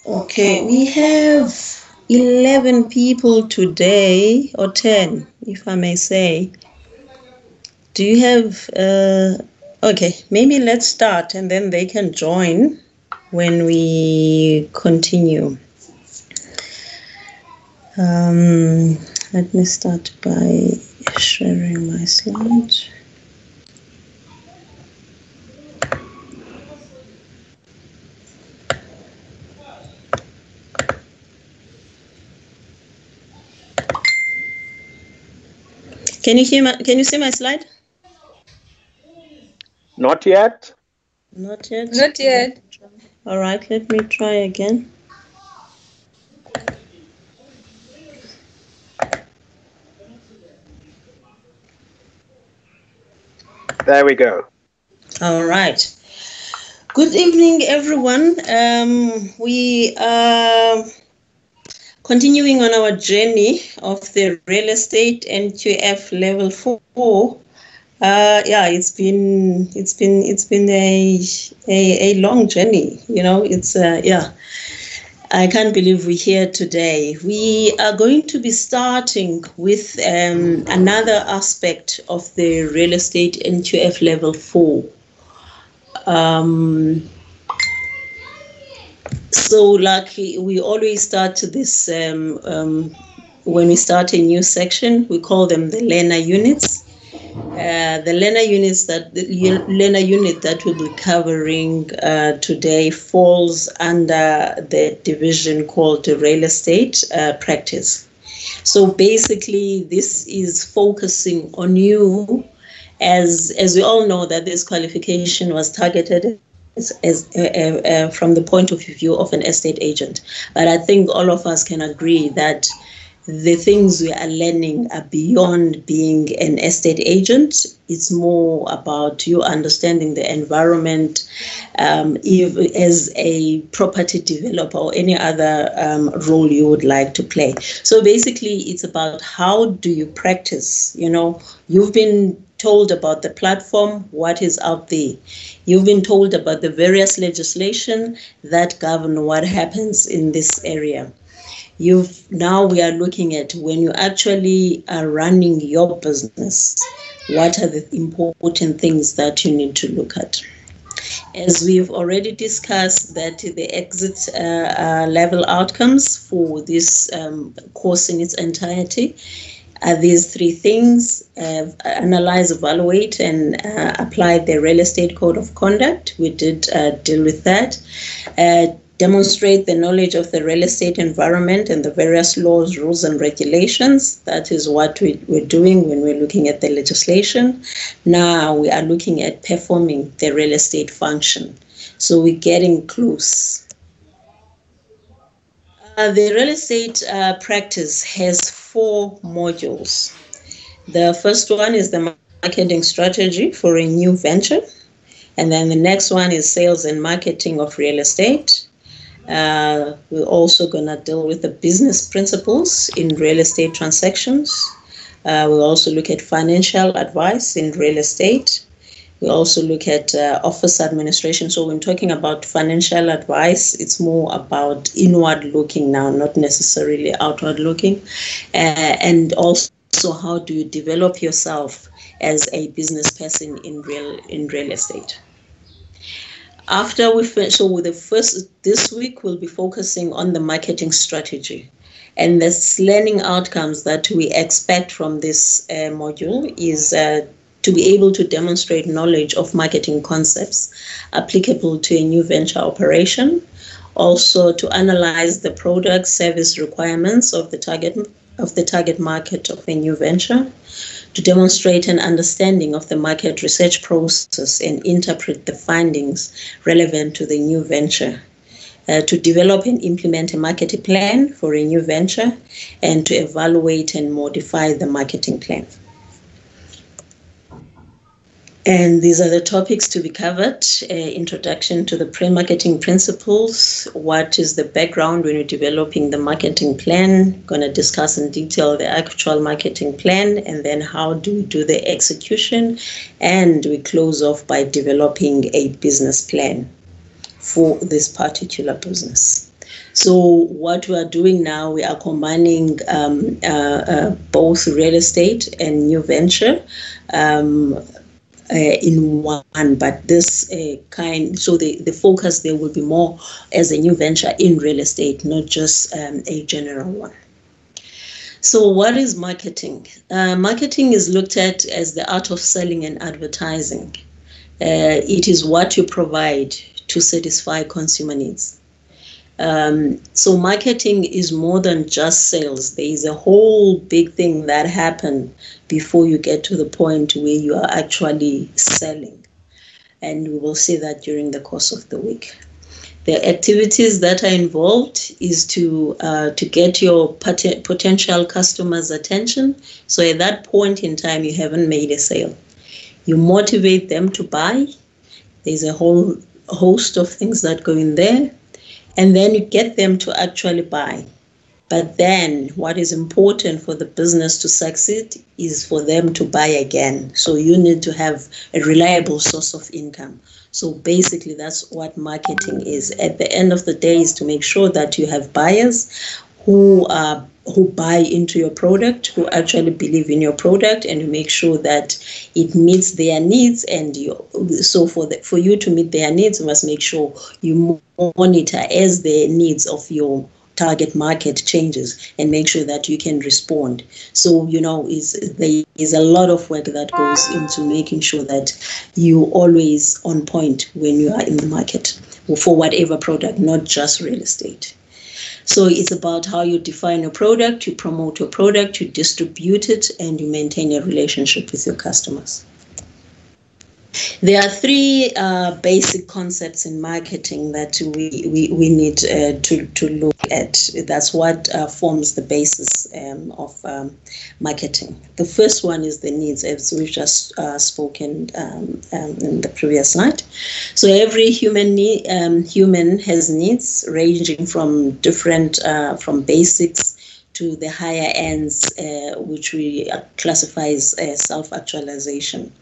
Okay, we have 11 people today, or 10, if I may say. Do you have, okay, maybe let's start and then they can join when we continue. Let me start by sharing my slide. Can you see my slide? Not yet. Not yet? Not yet. All right, let me try again. There we go. All right. Good evening, everyone. We are continuing on our journey of the real estate NQF level 4. Yeah, it's been a long journey. You know, it's yeah. I can't believe we're here today. We are going to be starting with another aspect of the real estate NQF level 4. So like we always start this, when we start a new section, we call them the learner units. The learner unit that we'll be covering today falls under the division called the real estate practice. So basically, this is focusing on you, as we all know that this qualification was targeted as from the point of view of an estate agent. But I think all of us can agree that the things we are learning are beyond being an estate agent. It's more about you understanding the environment as a property developer or any other role you would like to play. So basically, it's about how do you practice. You know, you've been told about the platform, what is out there. You've been told about the various legislation that govern what happens in this area. Now we are looking at when you actually are running your business, what are the important things that you need to look at? As we've already discussed, that the exit level outcomes for this course in its entirety are these three things: analyze, evaluate, and apply the real estate code of conduct. We did deal with that. Demonstrate the knowledge of the real estate environment and the various laws, rules, and regulations. That is what we're doing when we're looking at the legislation. Now we are looking at performing the real estate function. So we're getting close. The real estate practice has 4 modules. The first one is the marketing strategy for a new venture. And then the next one is sales and marketing of real estate. We're also going to deal with the business principles in real estate transactions. We'll also look at financial advice in real estate. We also look at office administration. So when talking about financial advice, it's more about inward looking now, not necessarily outward looking. And also, how do you develop yourself as a business person in real estate? After we finish, so with this week, we'll be focusing on the marketing strategy. And the learning outcomes that we expect from this module is to be able to demonstrate knowledge of marketing concepts applicable to a new venture operation. Also to analyze the product service requirements of the target market of a new venture, to demonstrate an understanding of the market research process and interpret the findings relevant to the new venture, to develop and implement a marketing plan for a new venture, and to evaluate and modify the marketing plan. And these are the topics to be covered: introduction to the pre-marketing principles, what is the background when you're developing the marketing plan, going to discuss in detail the actual marketing plan, and then how do we do the execution, and we close off by developing a business plan. for this particular business. So what we are doing now, we are combining both real estate and new venture in one, but this so the focus there will be more as a new venture in real estate, not just a general one. So what is marketing? Marketing is looked at as the art of selling and advertising. It is what you provide to satisfy consumer needs. So marketing is more than just sales. There is a whole big thing that happens before you get to the point where you are actually selling. And we will see that during the course of the week. The activities that are involved is to get your potential customers' attention. So at that point in time, you haven't made a sale. You motivate them to buy. There's a whole host of things that go in there. And then you get them to actually buy. But then what is important for the business to succeed is for them to buy again. So you need to have a reliable source of income. So basically that's what marketing is. At the end of the day is to make sure that you have buyers who buy into your product, who actually believe in your product, and you make sure that it meets their needs. And so for you to meet their needs, you must make sure you monitor as the needs of your target market changes and make sure that you can respond. So, there is a lot of work that goes into making sure that you always on point when you are in the market for whatever product, not just real estate. So it's about how you define your product, you promote your product, you distribute it, and you maintain a relationship with your customers. There are three basic concepts in marketing that we need to look at. That's what forms the basis of marketing. The first one is the needs, as we've just spoken in the previous slide. So every human has needs ranging from different, from basics to the higher ends, which we classify as self-actualization.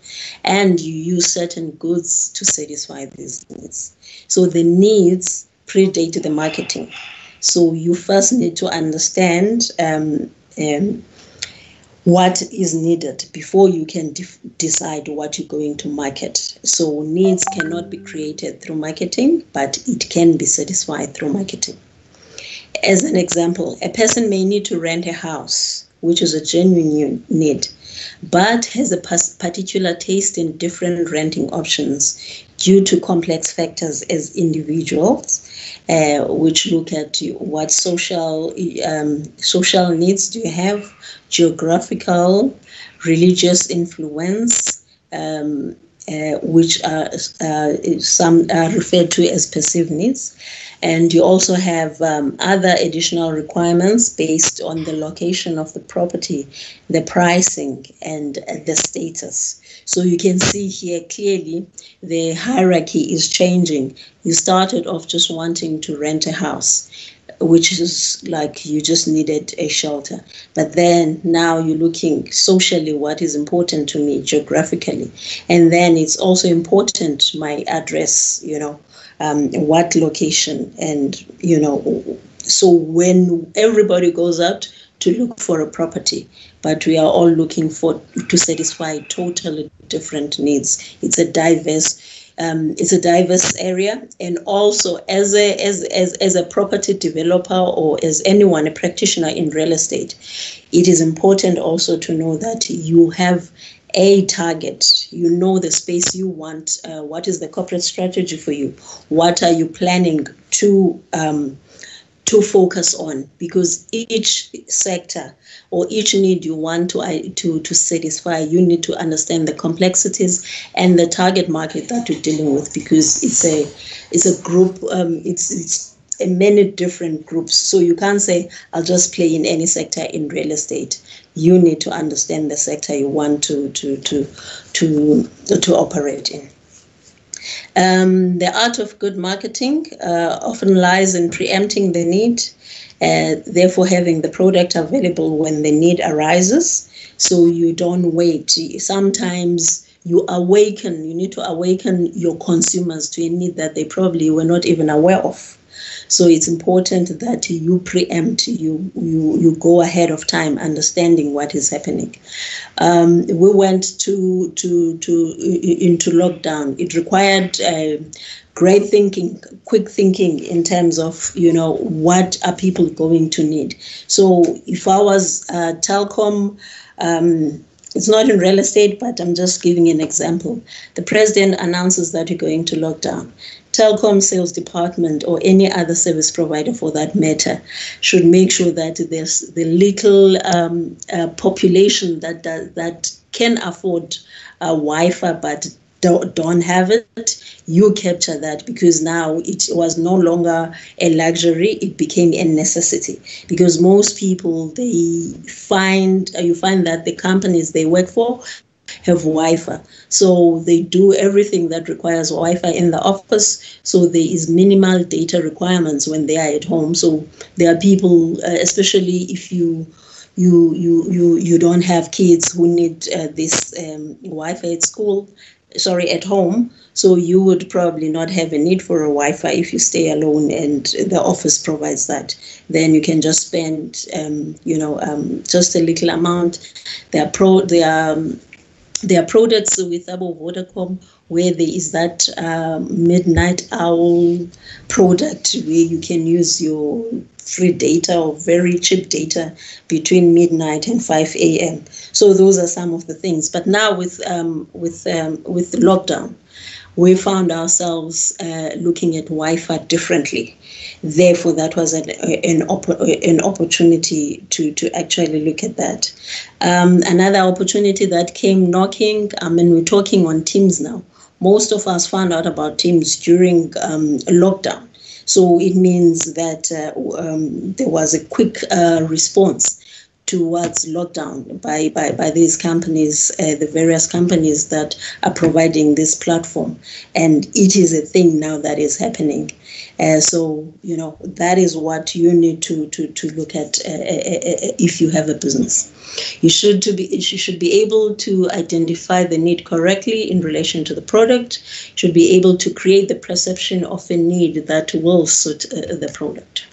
And you use certain goods to satisfy these needs. So the needs predate the marketing. So you first need to understand what is needed before you can decide what you're going to market. So needs cannot be created through marketing, but it can be satisfied through marketing. As an example, a person may need to rent a house, which is a genuine need, but has a particular taste in different renting options due to complex factors as individuals, which look at what social needs do you have, geographical, religious influence, which are some are referred to as perceived needs. And you also have other additional requirements based on the location of the property, the pricing, and the status. So you can see here clearly the hierarchy is changing. You started off just wanting to rent a house, which is like you just needed a shelter. But then now you're looking socially, what is important to me geographically. And then it's also important, my address, what location, and, so when everybody goes out to look for a property, but we are all looking to satisfy totally different needs. It's a diverse area, and also as a property developer or as anyone, a practitioner in real estate, it is important also to know that you have a target. You know the space you want. What is the corporate strategy for you? What are you planning to focus on? Because each sector or each need you want to satisfy, you need to understand the complexities and the target market that you're dealing with, because it's a group. It's many different groups. So you can't say I'll just play in any sector in real estate. You need to understand the sector you want to operate in. The art of good marketing often lies in preempting the need, therefore having the product available when the need arises. So you don't wait. Sometimes you need to awaken your consumers to a need that they probably were not even aware of. So it's important that you preempt, you go ahead of time, understanding what is happening. We went into lockdown. It required great thinking, quick thinking in terms of, what are people going to need. So if I was telecom, it's not in real estate, but I'm just giving an example. The president announces that you're going to lockdown. Telecom sales department or any other service provider for that matter should make sure that there's the little population that can afford Wi-Fi but don't have it. You capture that, because now it was no longer a luxury, it became a necessity, because most people, you find that the companies they work for have Wi-Fi. So they do everything that requires Wi-Fi in the office. So there is minimal data requirements when they are at home. So there are people, especially if you don't have kids who need this Wi-Fi at home. So you would probably not have a need for a Wi-Fi if you stay alone and the office provides that. Then you can just spend, just a little amount. There are products with Abo Vodacom where there is that midnight owl product where you can use your free data or very cheap data between midnight and 5 a.m. So those are some of the things. But now with lockdown, we found ourselves looking at Wi-Fi differently. Therefore, that was an opportunity to actually look at that. Another opportunity that came knocking, we're talking on Teams now. Most of us found out about Teams during lockdown. So it means that there was a quick response towards lockdown by these companies, the various companies that are providing this platform. And it is a thing now that is happening. So, that is what you need to look at if you have a business. You should be able to identify the need correctly in relation to the product. You should be able to create the perception of a need that will suit the product.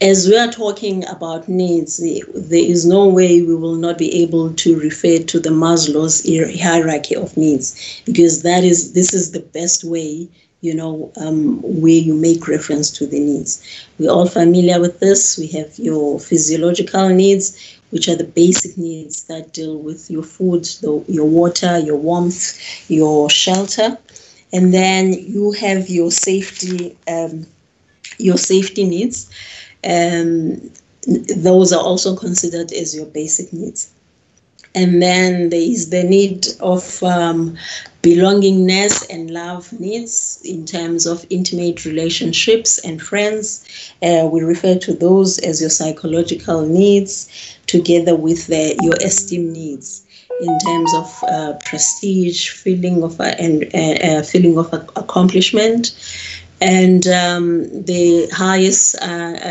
As we are talking about needs, there is no way we will not be able to refer to the Maslow's hierarchy of needs, because this is the best way, where you make reference to the needs. We're all familiar with this. We have your physiological needs, which are the basic needs that deal with your food, your water, your warmth, your shelter. And then you have your safety needs. Those are also considered as your basic needs. And then there is the need of belongingness and love needs in terms of intimate relationships and friends. We refer to those as your psychological needs, together with your esteem needs in terms of prestige, feeling of accomplishment. And the highest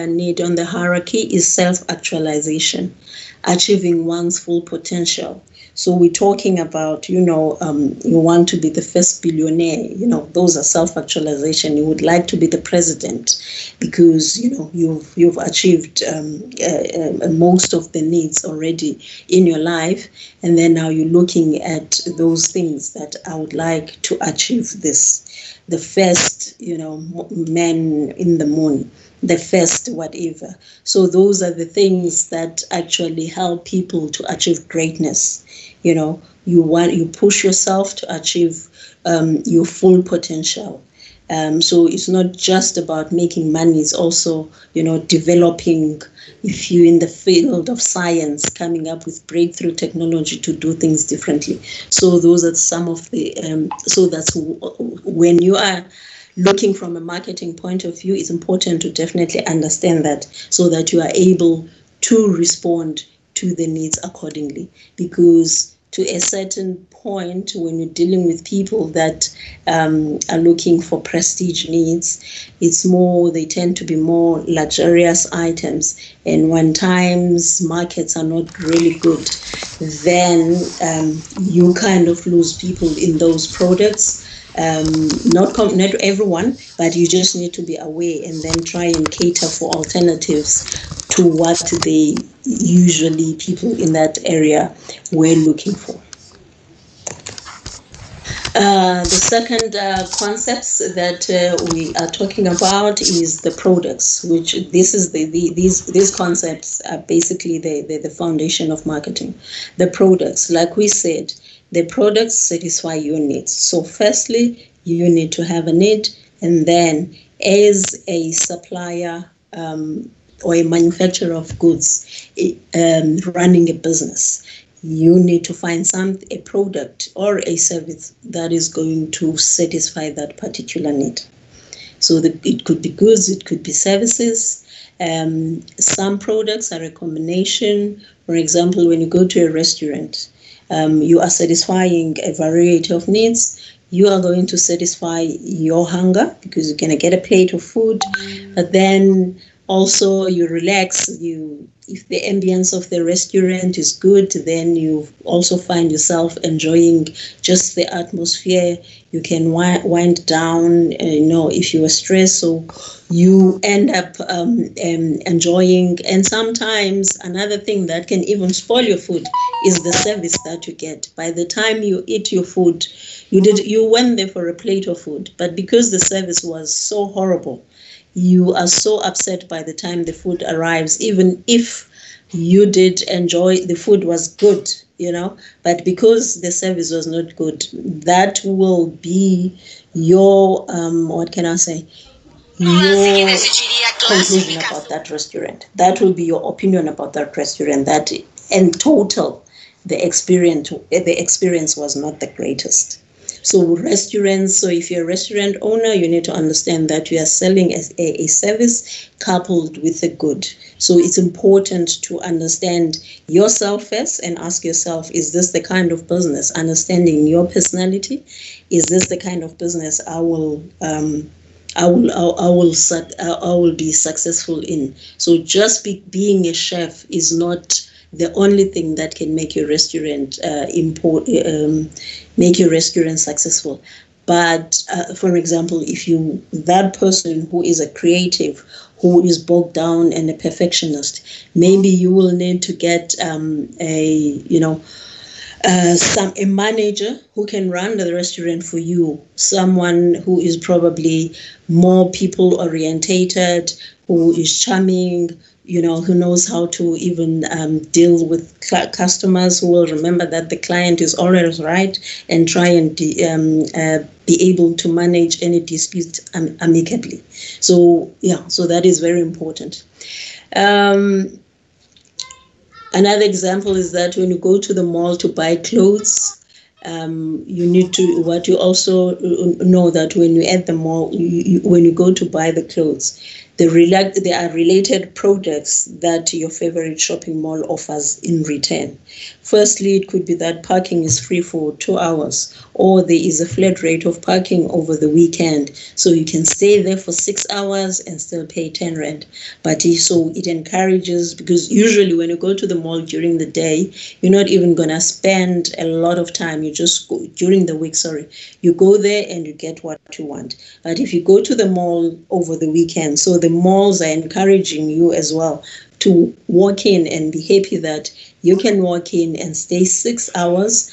need on the hierarchy is self-actualization, achieving one's full potential. So we're talking about, you want to be the first billionaire, those are self-actualization. You would like to be the president because, you've achieved most of the needs already in your life. And then now you're looking at those things that I would like to achieve this. The first, man in the moon, the first whatever. So those are the things that actually help people to achieve greatness. You push yourself to achieve your full potential. So it's not just about making money, it's also, developing, if you're in the field of science, coming up with breakthrough technology to do things differently. So those are some of the, so that's when you are looking from a marketing point of view, it's important to definitely understand that so that you are able to respond to the needs accordingly. Because to a certain point when you're dealing with people that are looking for prestige needs. It's more, they tend to be more luxurious items. And when times markets are not really good, then you kind of lose people in those products. Not everyone, but you just need to be aware and then try and cater for alternatives to what they usually people in that area were looking for. The second concepts that we are talking about is the products, which this is these concepts are basically the foundation of marketing. The products, like we said, the products satisfy your needs. So firstly, you need to have a need, and then as a supplier or a manufacturer of goods running a business, you need to find a product or a service that is going to satisfy that particular need. So it could be goods, it could be services. Some products are a combination. For example, when you go to a restaurant, you are satisfying a variety of needs. You are going to satisfy your hunger because you're going to get a plate of food, but then also you relax. If the ambience of the restaurant is good, then you also find yourself enjoying just the atmosphere. You can wind down, if you are stressed, so you end up enjoying. And sometimes another thing that can even spoil your food is the service that you get. By the time you eat your food, you went there for a plate of food, but because the service was so horrible, you are so upset by the time the food arrives, even if you did enjoy, the food was good, but because the service was not good, that will be your, what can I say, your conclusion about that restaurant. That will be your opinion about that restaurant, that in total, the experience was not the greatest. So restaurants, so if you're a restaurant owner, you need to understand that you are selling a service coupled with a good. So it's important to understand yourself first and ask yourself, is this the kind of business, understanding your personality, is this the kind of business I will be successful in? So just being a chef is not the only thing that can make your restaurant successful. But for example, if that person who is a creative, who is bogged down and a perfectionist, maybe you will need to get a manager who can run the restaurant for you, someone who is probably more people orientated, who is charming, who knows how to even deal with customers, who will remember that the client is always right and try and be able to manage any dispute amicably. So that is very important. Another example is that when you go to the mall to buy clothes, you also know that when you're at the mall, when you go to buy the clothes, there are related products that your favorite shopping mall offers in return. Firstly, it could be that parking is free for 2 hours, or there is a flat rate of parking over the weekend. So you can stay there for 6 hours and still pay 10 rand. But so it encourages, because usually when you go to the mall during the day, you're not even going to spend a lot of time. You just go during the week, you go there and you get what you want. But if you go to the mall over the weekend, so the malls are encouraging you as well to walk in and be happy that you can walk in and stay 6 hours,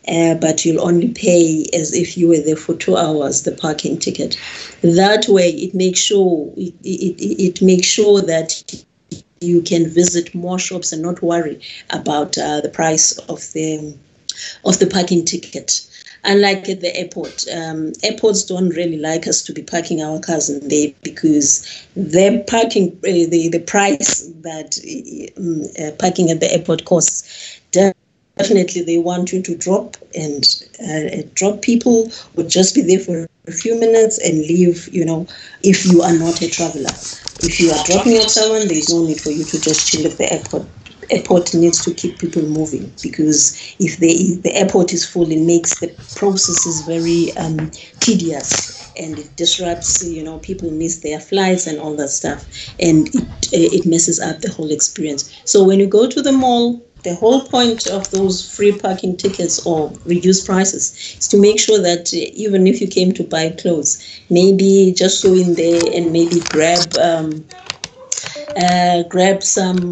but you'll only pay as if you were there for 2 hours, the parking ticket. That way, it makes sure that you can visit more shops and not worry about the price of the parking ticket. Unlike at the airport, airports don't really like us to be parking our cars in there, because the parking, the price that parking at the airport costs, definitely they want you to drop people, or just be there for a few minutes and leave, if you are not a traveler. If you are dropping off someone, there is no need for you to just chill at the airport airport needs to keep people moving, because if the airport is full, it makes the processes very tedious, and it disrupts, people miss their flights and all that stuff, and it messes up the whole experience. So when you go to the mall, the whole point of those free parking tickets or reduced prices is to make sure that even if you came to buy clothes, maybe just go in there and maybe grab some,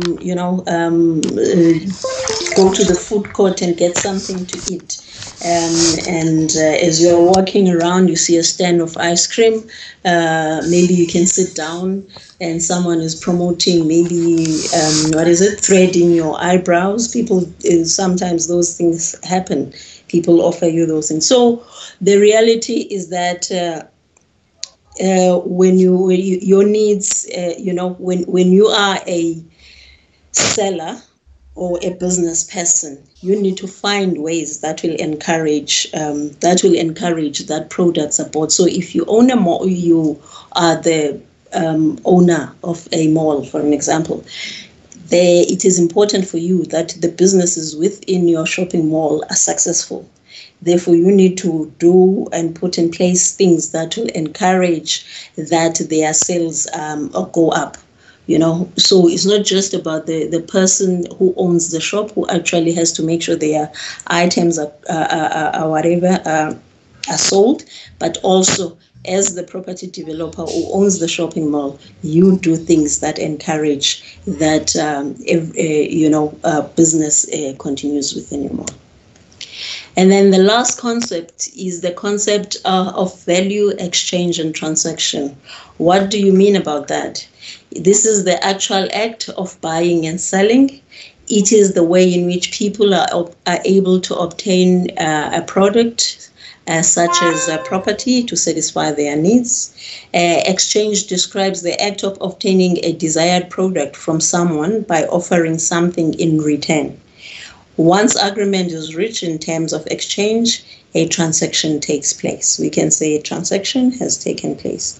go to the food court and get something to eat. As you're walking around, you see a stand of ice cream. Maybe you can sit down and someone is promoting maybe, threading your eyebrows. People, sometimes those things happen. People offer you those things. So the reality is that when your needs, when you are a seller or a business person, you need to find ways that will encourage that products are bought. So if you own a mall, you are the owner of a mall, for an example, it is important for you that the businesses within your shopping mall are successful. Therefore, you need to do and put in place things that will encourage that their sales go up. So it's not just about the person who owns the shop, who actually has to make sure their items are sold, but also as the property developer who owns the shopping mall, you do things that encourage that business continues within your mall. And then the last concept is the concept of value exchange and transaction. What do you mean about that? This is the actual act of buying and selling. It is the way in which people are able to obtain a product, such as a property, to satisfy their needs. Exchange describes the act of obtaining a desired product from someone by offering something in return. Once agreement is reached in terms of exchange, a transaction takes place. We can say a transaction has taken place.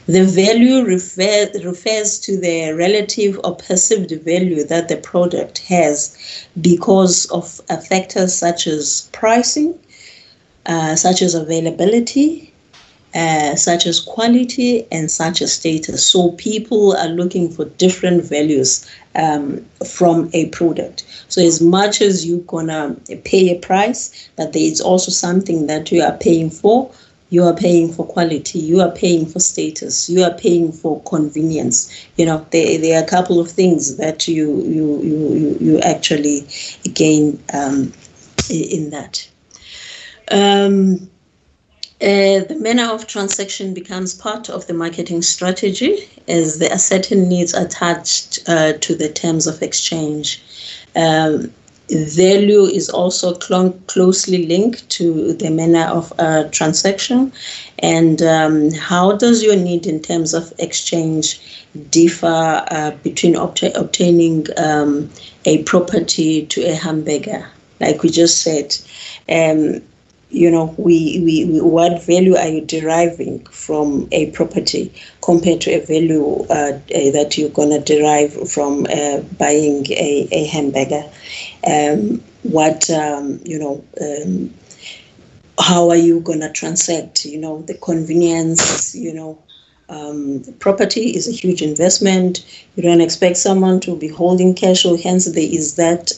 The value refers to the relative or perceived value that the product has because of factors such as pricing, such as availability, such as quality, and such as status. So people are looking for different values from a product. So as much as you're gonna pay a price, but there is also something that you are paying for. You are paying for quality, you are paying for status, you are paying for convenience. There are a couple of things that you actually gain in that. The manner of transaction becomes part of the marketing strategy as there are certain needs attached to the terms of exchange. Value is also closely linked to the manner of transaction. And how does your need in terms of exchange differ between obtaining a property to a hamburger? Like we just said, what value are you deriving from a property compared to a value that you're going to derive from buying a hamburger? How are you going to transact? The convenience, property is a huge investment. You don't expect someone to be holding cash, or hence there is that,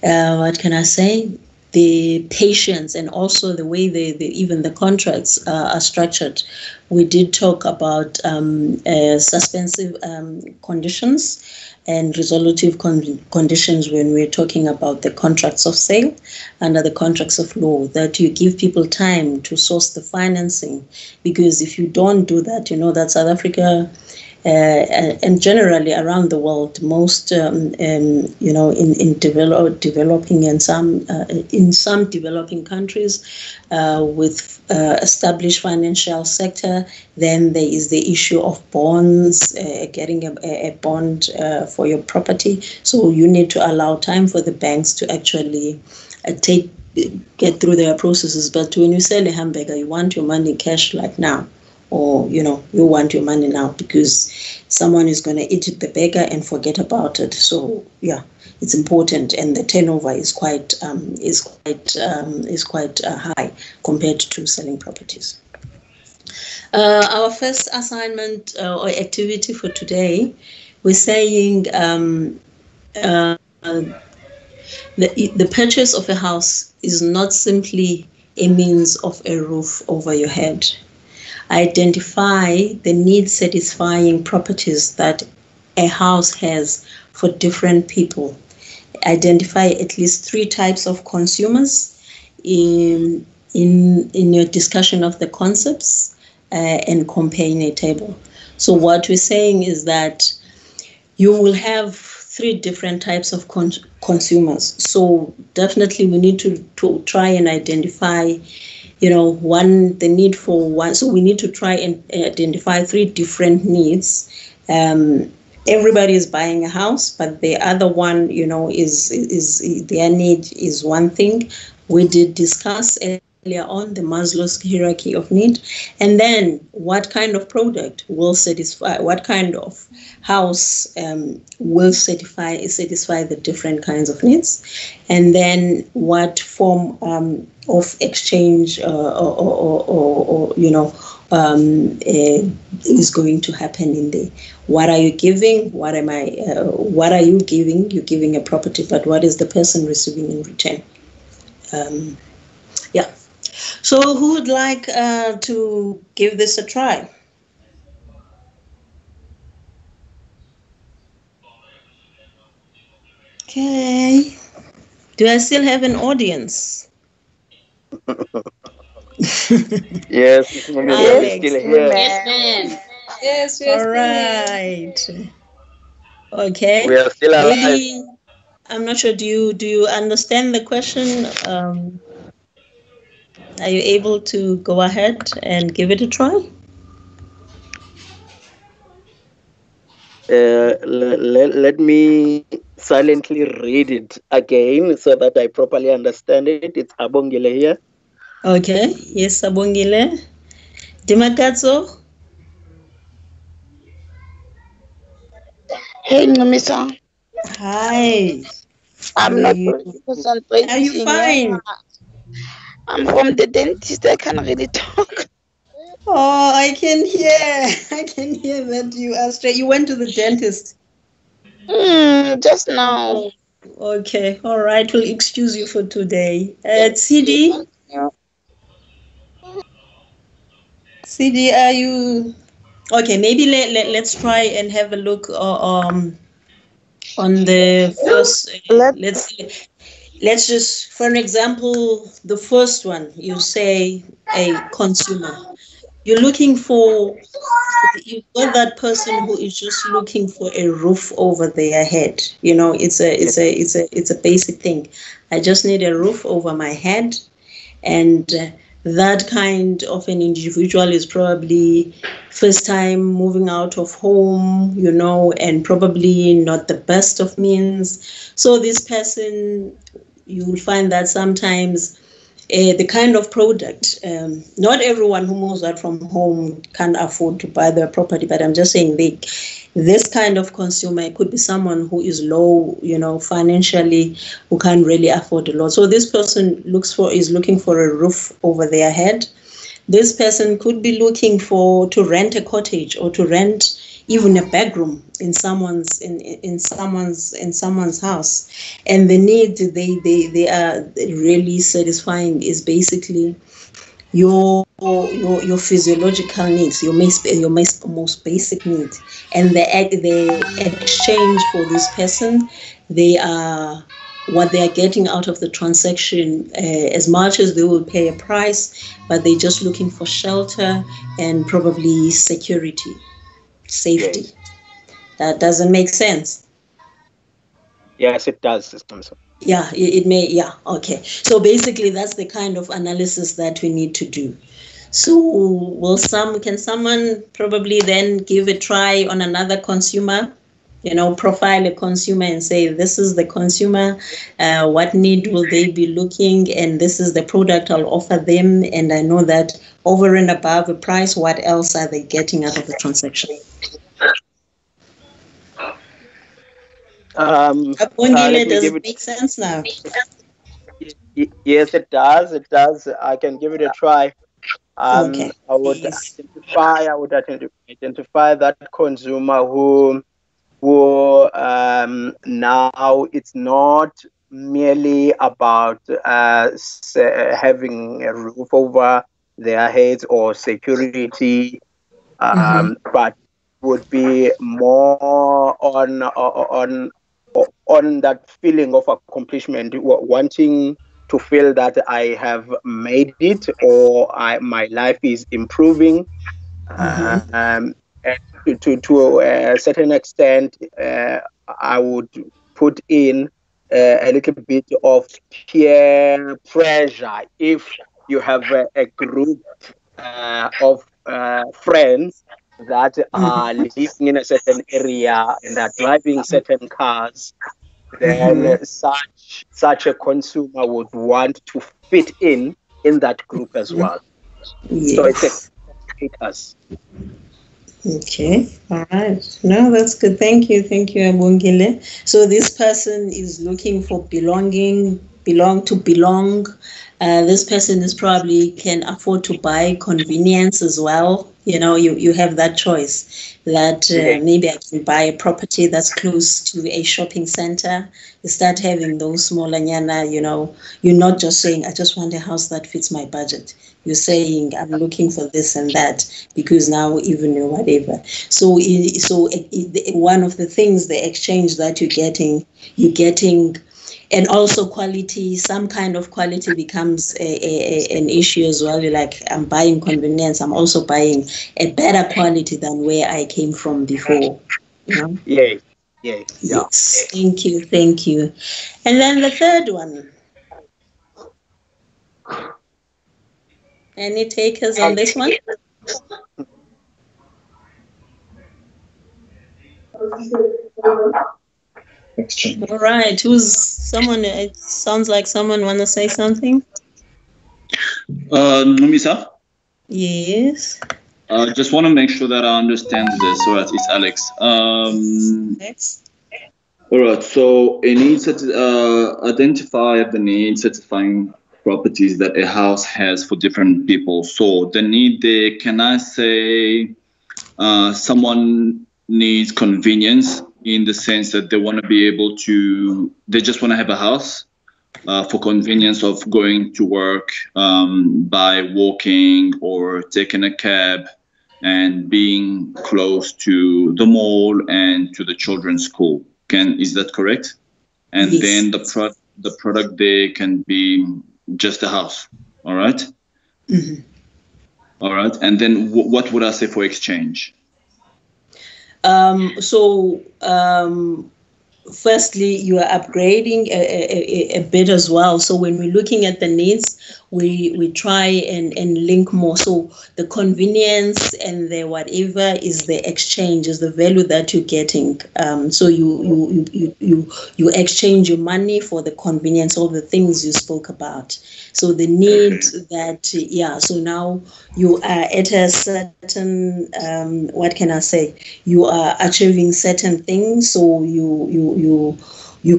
what can I say? The patience, and also the way even the contracts are structured. We did talk about suspensive conditions and resolutive conditions when we're talking about the contracts of sale under the contracts of law, that you give people time to source the financing. Because if you don't do that, that South Africa and generally around the world, most in developing and in some developing countries with established financial sector, then there is the issue of bonds, getting a bond for your property. So you need to allow time for the banks to actually get through their processes. But when you sell a hamburger, you want your money cash like now or you want your money now because someone is going to eat the burger and forget about it. So yeah, it's important, and the turnover is quite high compared to selling properties. Our first assignment or activity for today, we're saying the purchase of a house is not simply a means of a roof over your head. Identify the need-satisfying properties that a house has for different people. Identify at least 3 types of consumers in your discussion of the concepts and compare in a table. So what we're saying is that you will have 3 different types of consumers. So definitely we need to try and identify, the need for one. So we need to try and identify 3 different needs. Everybody is buying a house, but the other one, is their need is one thing. We did discuss earlier on the Maslow's hierarchy of need, and then what kind of product will satisfy, what kind of house will satisfy the different kinds of needs, and then what form of exchange is going to happen in there. What are you giving? What are you giving? You're giving a property, but what is the person receiving in return? Yeah. So who would like to give this a try? Okay. Do I still have an audience? Yes, we're still here. Yes, ma'am. Yes, All right. Okay. We are still alive. Maybe, I'm not sure. Do you understand the question? Are you able to go ahead and give it a try? Let me silently read it again so that I properly understand it. It's Abongile here. Okay. Yes, Abongile. Dimakatso. Hey, Nomisa. Hi. I'm not concentrating. Are you fine? I'm from the dentist. I can't really talk. Oh, I can hear that you are straight. You went to the dentist. Just now. Okay, all right. We'll excuse you for today. CD, are you okay? Maybe let's try and have a look on the first. Let's just, for an example, the first one. You say a consumer. You've got that person who is just looking for a roof over their head. It's a basic thing. I just need a roof over my head, and that kind of an individual is probably first time moving out of home, and probably not the best of means. So this person, you will find that sometimes the kind of product, not everyone who moves out from home can afford to buy their property, but I'm just saying this kind of consumer, it could be someone who is low, financially, who can't really afford a lot. So this person is looking for a roof over their head. This person could be looking to rent a cottage or to rent even a bedroom in someone's house, and the need they are really satisfying is basically your physiological needs, your most basic needs, and the exchange for this person, what they are getting out of the transaction, as much as they will pay a price, but they're just looking for shelter and probably security. Safety. Yes. That doesn't make sense. Yes, it does. Yeah, it may. Yeah, okay. So basically, that's the kind of analysis that we need to do. So can someone probably then give a try on another consumer? Profile a consumer and say, this is the consumer, what need will they be looking, and this is the product I'll offer them, and I know that over and above the price, what else are they getting out of the transaction? Does it make sense now? Yes, it does. It does. I can give it a try. Okay. I would identify that consumer who now it's not merely about having a roof over their heads or security, but would be more on that feeling of accomplishment, wanting to feel that I have made it, or my life is improving. And to a certain extent, I would put in a little bit of peer pressure. If you have a group of friends that are living in a certain area and are driving certain cars, then such a consumer would want to fit in that group as well. Yes. So it's a status. Okay, all right. No, that's good. Thank you, Abongile. So this person is looking for belong. This person is probably can afford to buy convenience as well. You know, you have that choice that maybe I can buy a property that's close to a shopping center. You start having those smaller nyana, you know, you're not just saying, I just want a house that fits my budget. You're saying, I'm looking for this and that because now even whatever. So one of the things, the exchange that you're getting, and also quality, some kind of quality becomes an issue as well. You're like, I'm buying convenience. I'm also buying a better quality than where I came from before. You know? Yeah. Yes. Thank you. And then the third one. Any takers on this one? All right. Who's someone? It sounds like someone want to say something. Numisa? Yes. Just want to make sure that I understand this. All right, it's Alex. Next. All right, so it needs to identify the need satisfying properties that a house has for different people. So the need there, can I say someone needs convenience in the sense that they want to be able to, they just want to have a house for convenience of going to work by walking or taking a cab and being close to the mall and to the children's school. Is that correct? And yes. Then the product there can be just a house. All right. All right. And then what would I say for exchange? Firstly, you are upgrading a bit as well. So when we're looking at the needs, we try and link more. So the convenience and the whatever is the exchange, is the value that you're getting. So you exchange your money for the convenience of the things you spoke about. So the need that, so now you are at a certain, what can I say? You are achieving certain things. So you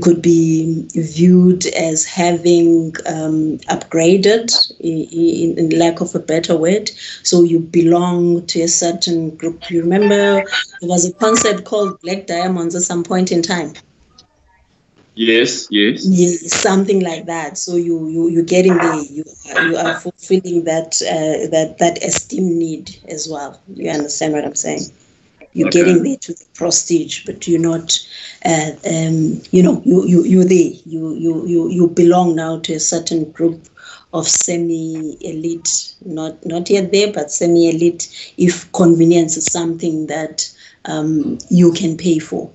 could be viewed as having upgraded, in lack of a better word. So you belong to a certain group. You remember there was a concept called Black Diamonds at some point in time. Yes. Something like that. So you're getting there. You are fulfilling that esteem need as well. You understand what I'm saying? You're getting there to the prestige, but you're not. You're there. You belong now to a certain group of semi-elite. Not yet there, but semi-elite. If convenience is something that you can pay for.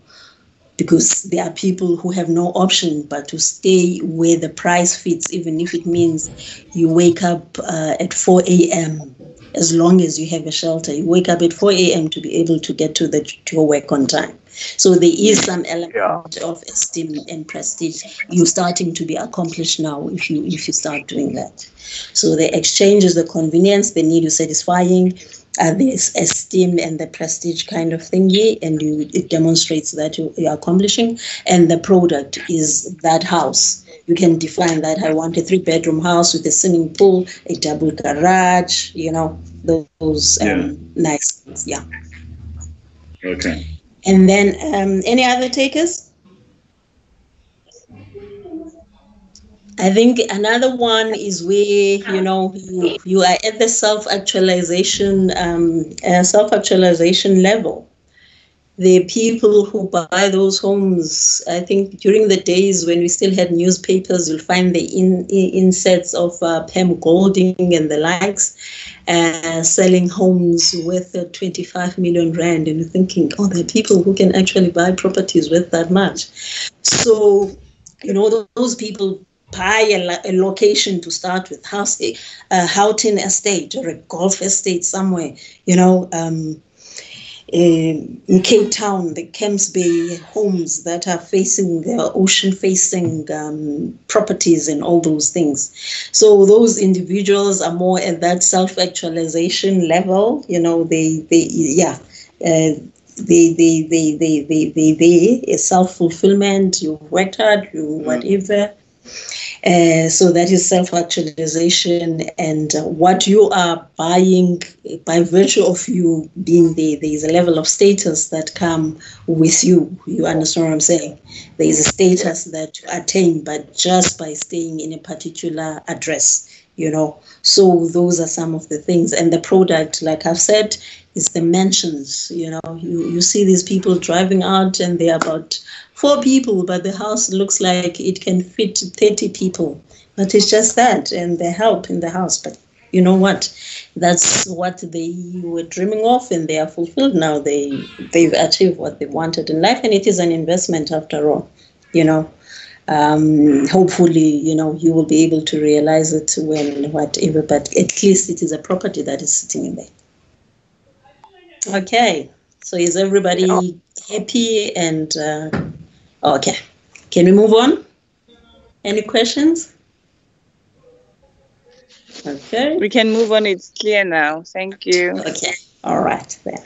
Because there are people who have no option but to stay where the price fits, even if it means you wake up at 4 a.m. as long as you have a shelter. You wake up at 4 a.m. to be able to get to your work on time. So there is some element of esteem and prestige you're starting to be accomplished now if you start doing that. So the exchange is the convenience, the need is satisfying, the esteem and the prestige kind of thingy, and it demonstrates that you're accomplishing. And the product is that house. You can define that I want a 3-bedroom house with a swimming pool, a double garage, those nice things. Yeah. Okay. And then any other takers? I think another one is where, you are at the self-actualization level. The people who buy those homes, I think during the days when we still had newspapers, you'll find the insets of Pam Golding and the likes selling homes worth 25 million rand. And you're thinking, there are people who can actually buy properties worth that much. So, those people buy a location to start with, a Houghton estate or a golf estate somewhere, in Cape Town, the Camps Bay homes that are facing the ocean-facing properties and all those things. So those individuals are more at that self-actualization level. They self-fulfillment. You've worked hard, whatever. So that is self-actualization, and what you are buying by virtue of you being there is a level of status that come with you. You understand what I'm saying? There is a status that you attain, but just by staying in a particular address, So those are some of the things. And the product, like I've said, is the mansions. You see these people driving out and they're about 4 people, but the house looks like it can fit 30 people. But it's just that, and the help in the house. But you know what? That's what they were dreaming of, and they are fulfilled now. They've achieved what they wanted in life, and it is an investment after all. Hopefully, you will be able to realize it when whatever, but at least it is a property that is sitting in there. Okay, so is everybody happy? And okay, can we move on? Any questions? Okay. We can move on. It's clear now. Thank you. Okay. All right then.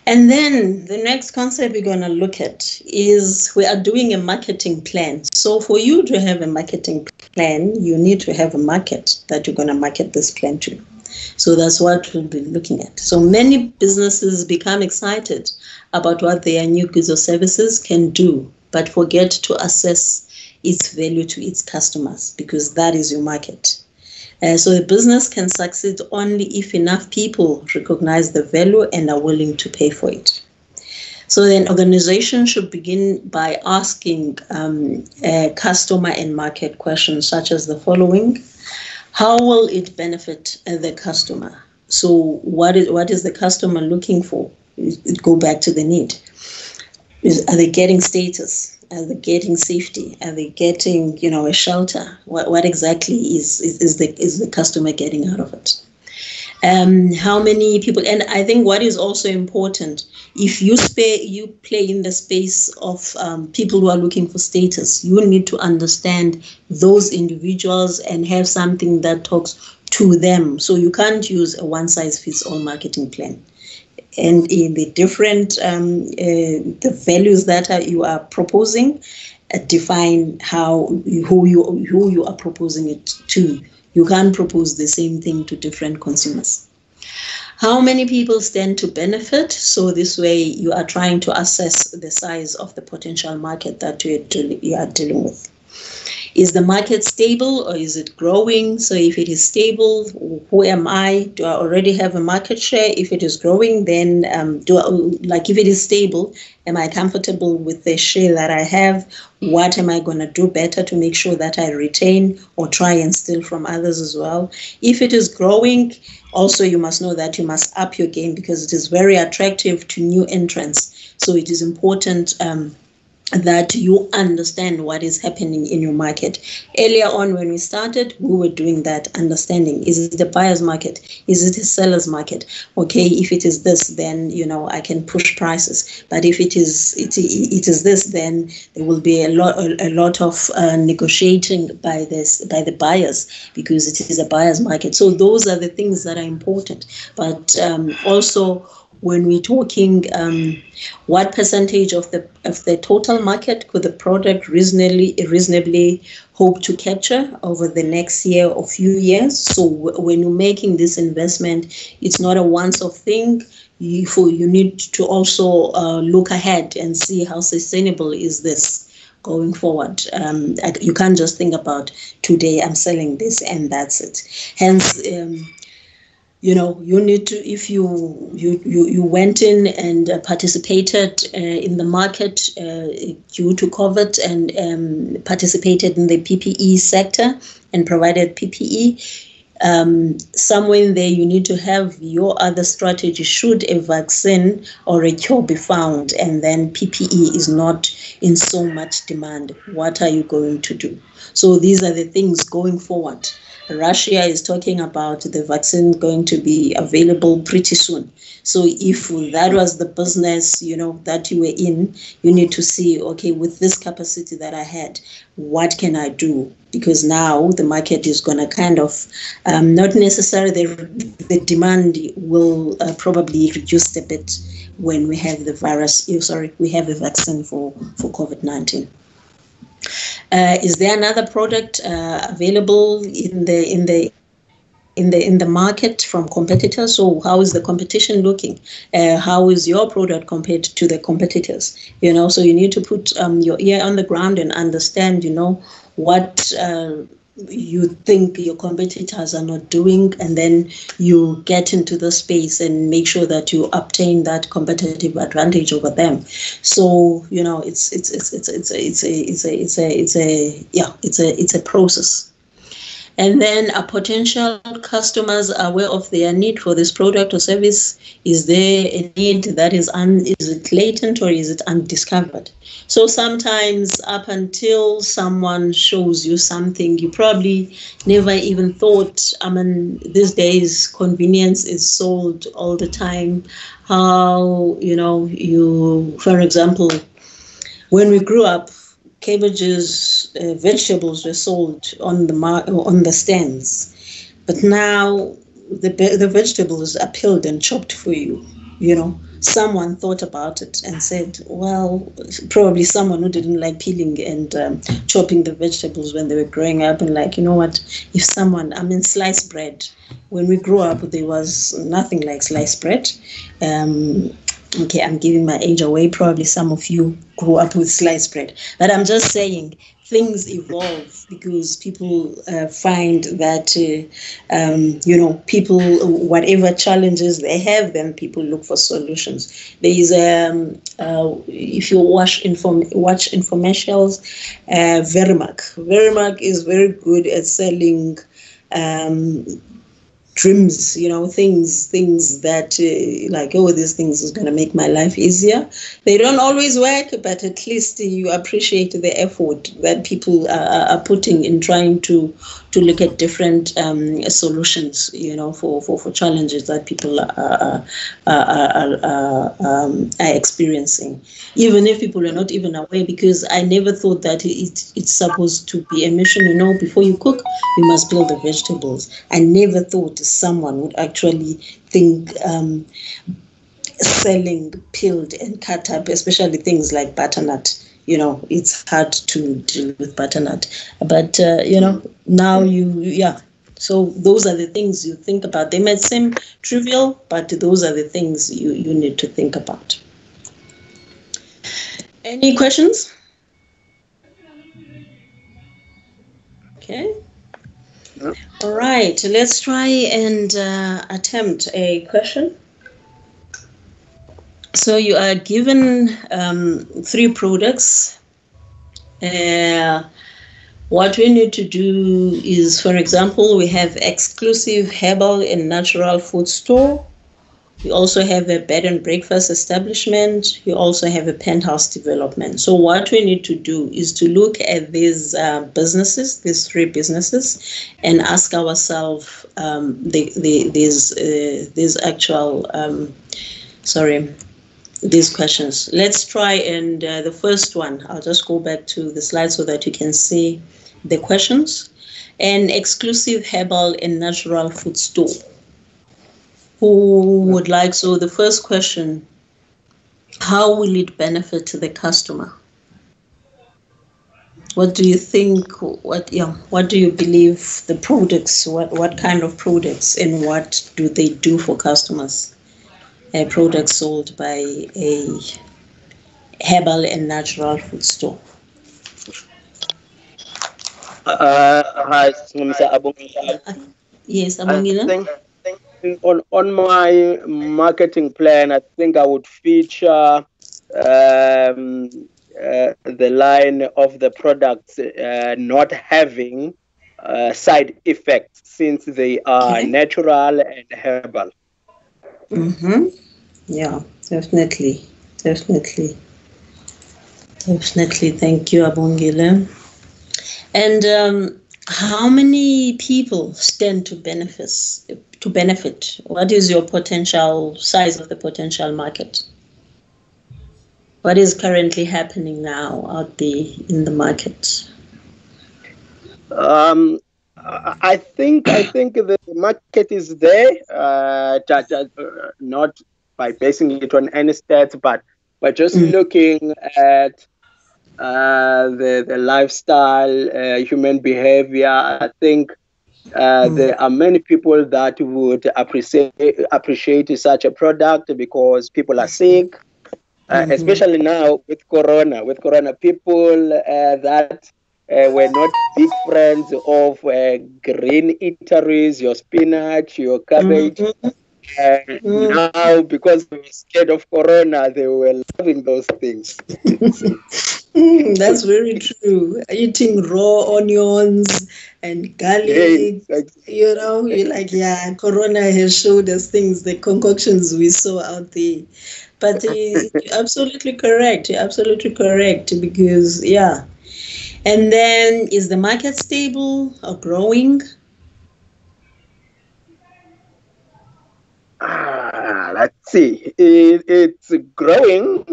And then the next concept we're going to look at is we are doing a marketing plan. So for you to have a marketing plan, you need to have a market that you're going to market this plan to. So that's what we'll be looking at. So many businesses become excited about what their new goods or services can do, but forget to assess its value to its customers, because that is your market. So a business can succeed only if enough people recognize the value and are willing to pay for it. So then organization should begin by asking customer and market questions such as the following. How will it benefit the customer? So what is the customer looking for? Go back to the need. Are they getting status? Are they getting safety? Are they getting, a shelter? What exactly is the customer getting out of it? How many people? And I think what is also important, if you play in the space of people who are looking for status, you need to understand those individuals and have something that talks to them. So you can't use a one-size-fits-all marketing plan. And in the different the values that you are proposing, define who you are proposing it to. You can't propose the same thing to different consumers. How many people stand to benefit? So this way you are trying to assess the size of the potential market that you are dealing with. Is the market stable or is it growing? So if it is stable, who am I? Do I already have a market share? If it is growing, then if it is stable, am I comfortable with the share that I have? What am I going to do better to make sure that I retain or try and steal from others as well? If it is growing, also you must know that you must up your game because it is very attractive to new entrants. So it is important that you understand what is happening in your market. Earlier on when we started, we were doing that understanding. Is it the buyer's market? Is it a seller's market? Okay, if it is this, then I can push prices. But if it is this, then there will be a lot of negotiating by the buyers, because it is a buyer's market. So those are the things that are important. But also, when we're talking what percentage of the total market could the product reasonably hope to capture over the next year or few years. So when you're making this investment, it's not a once-off thing. You need to also look ahead and see how sustainable is this going forward. You can't just think about today I'm selling this and that's it. Hence, you need to, if you went in and participated in the market due to COVID and participated in the PPE sector and provided PPE, somewhere in there you need to have your other strategy should a vaccine or a cure be found and then PPE is not in so much demand. What are you going to do? So these are the things going forward. Russia is talking about the vaccine going to be available pretty soon. So if that was the business, that you were in, you need to see, okay, with this capacity that I had, what can I do? Because now the market is going to kind of, not necessarily the demand will probably reduce a bit when we have the we have a vaccine for COVID-19. Is there another product available in the market from competitors? So how is the competition looking? How is your product compared to the competitors? So you need to put your ear on the ground and understand, what you think your competitors are not doing, and then you get into the space and make sure that you obtain that competitive advantage over them. So it's a process. And then are potential customers aware of their need for this product or service? Is there a need that is it latent or is it undiscovered? So sometimes up until someone shows you something, you probably never even thought, these days convenience is sold all the time. How, for example, when we grew up, cabbages, vegetables were sold on the stands, but now the vegetables are peeled and chopped for you. Someone thought about it and said, well, probably someone who didn't like peeling and chopping the vegetables when they were growing up, and what, if someone, sliced bread. When we grew up, there was nothing like sliced bread. Okay, I'm giving my age away. Probably some of you grew up with sliced bread. But I'm just saying things evolve because people find that, people, whatever challenges they have, then people look for solutions. There is, if you watch infomercials, Verimac is very good at selling dreams, things that this things is going to make my life easier. They don't always work, but at least you appreciate the effort that people are putting in trying to look at different solutions, for challenges that people are experiencing. Even if people are not even aware, because I never thought that it's supposed to be a mission, before you cook, you must peel the vegetables. I never thought someone would actually think selling peeled and cut up, especially things like butternut. It's hard to deal with butternut, but now so those are the things you think about. They might seem trivial, but those are the things you need to think about. Any questions? Okay. All right, let's try and attempt a question. So you are given 3 products. What we need to do is, for example, we have exclusive herbal and natural food store, You also have a bed and breakfast establishment. You also have a penthouse development. So what we need to do is to look at these businesses, these three businesses, and ask ourselves these questions. Let's try, and the first one, I'll just go back to the slide so that you can see the questions. An exclusive herbal and natural food store. Who would like? So the first question, how will it benefit the customer? What do you think? What do you believe the products? What kind of products and what do they do for customers? A product sold by a herbal and natural food store. Hi, Mr. Abongile. Yes, I Abongile. think on my marketing plan, I think I would feature the line of the products not having side effects since they are natural and herbal. Mm-hmm. Yeah, definitely. Thank you, Abongile. And how many people stand to benefit? What is your potential size of the potential market? What is currently happening now out there in the market? I think the market is there, not by basing it on any stats, but by just looking at the lifestyle, human behavior. I think there are many people that would appreciate such a product because people are sick, especially now with Corona. With Corona, people that were not big friends of green eateries, your spinach, your cabbage. Now, because they were scared of Corona, they were loving those things. That's very true. Eating raw onions and garlic, you're like, yeah, Corona has showed us things, the concoctions we saw out there. But you're absolutely correct. You're absolutely correct because, yeah. And then, is the market stable or growing? Let's see. It's growing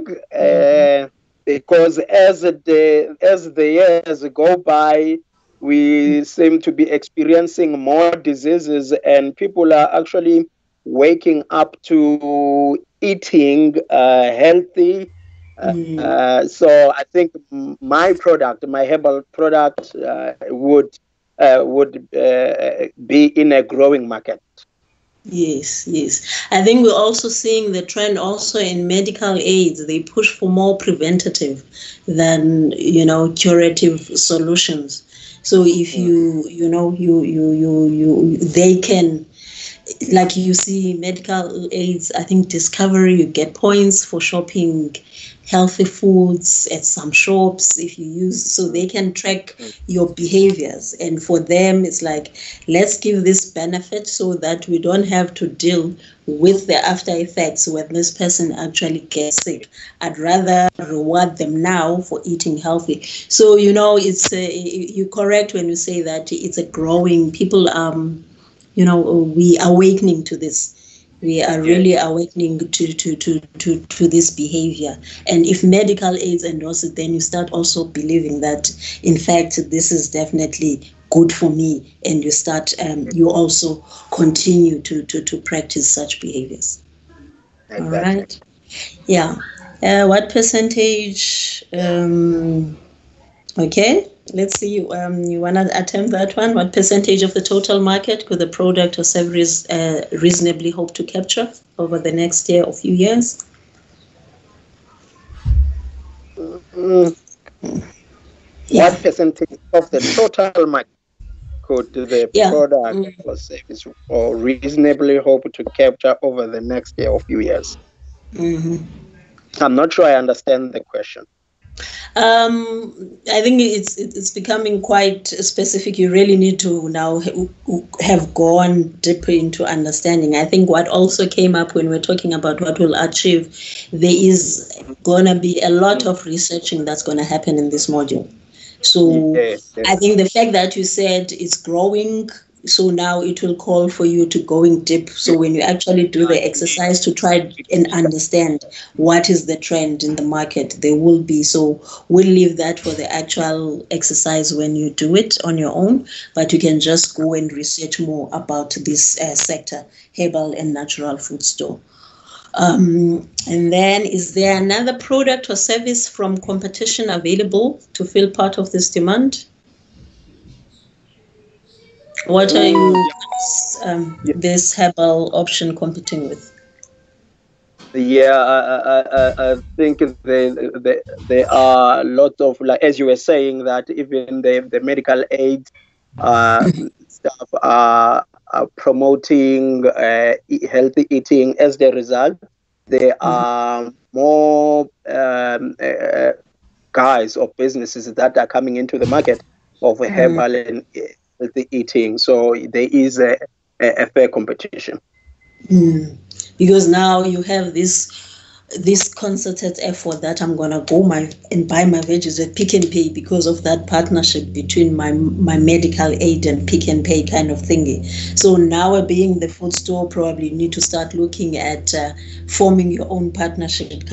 because as the years go by, we seem to be experiencing more diseases, and people are actually waking up to eating healthy. So I think my product, my herbal product, would be in a growing market. Yes. I think we're also seeing the trend also in medical aids. They push for more preventative than, curative solutions. So if they can, like you see medical aids, I think Discovery, you get points for shopping healthy foods at some shops if you use, so they can track your behaviors. And for them, it's like, let's give this benefit so that we don't have to deal with the after effects when this person actually gets sick. I'd rather reward them now for eating healthy. So, it's you're correct when you say that it's a growing, people, we are awakening to this. We are really awakening to this behavior. And if medical aids endorse it, then you start also believing that, in fact, this is definitely good for me. And you start, you also continue to practice such behaviors. Exactly. All right. Yeah. What percentage? Okay. Let's see. You want to attempt that one? What percentage of the total market could the product or service reasonably hope to capture over the next year or few years? What percentage of the total market could the product or service or reasonably hope to capture over the next year or few years? I'm not sure I understand the question. I think it's becoming quite specific. You really need to now have gone deeper into understanding. I think what also came up when we're talking about what we'll achieve, there is going to be a lot of researching that's going to happen in this module. So I think the fact that you said it's growing, so now it will call for you to going deep. So when you actually do the exercise to try and understand what is the trend in the market, there will be. So we'll leave that for the actual exercise when you do it on your own, but you can just go and research more about this sector, herbal and natural food store. And then, is there another product or service from competition available to fill part of this demand? What are you this herbal option competing with? Yeah, I think there are lots of, like as you were saying, that even the medical aid staff are promoting healthy eating. As the result, there are more guys or businesses that are coming into the market of herbal and healthy eating. So there is a fair competition. Because now you have this concerted effort that I'm gonna go and buy my veggies at Pick and Pay because of that partnership between my medical aid and Pick and Pay kind of thingy. So now, being the food store, probably need to start looking at forming your own partnership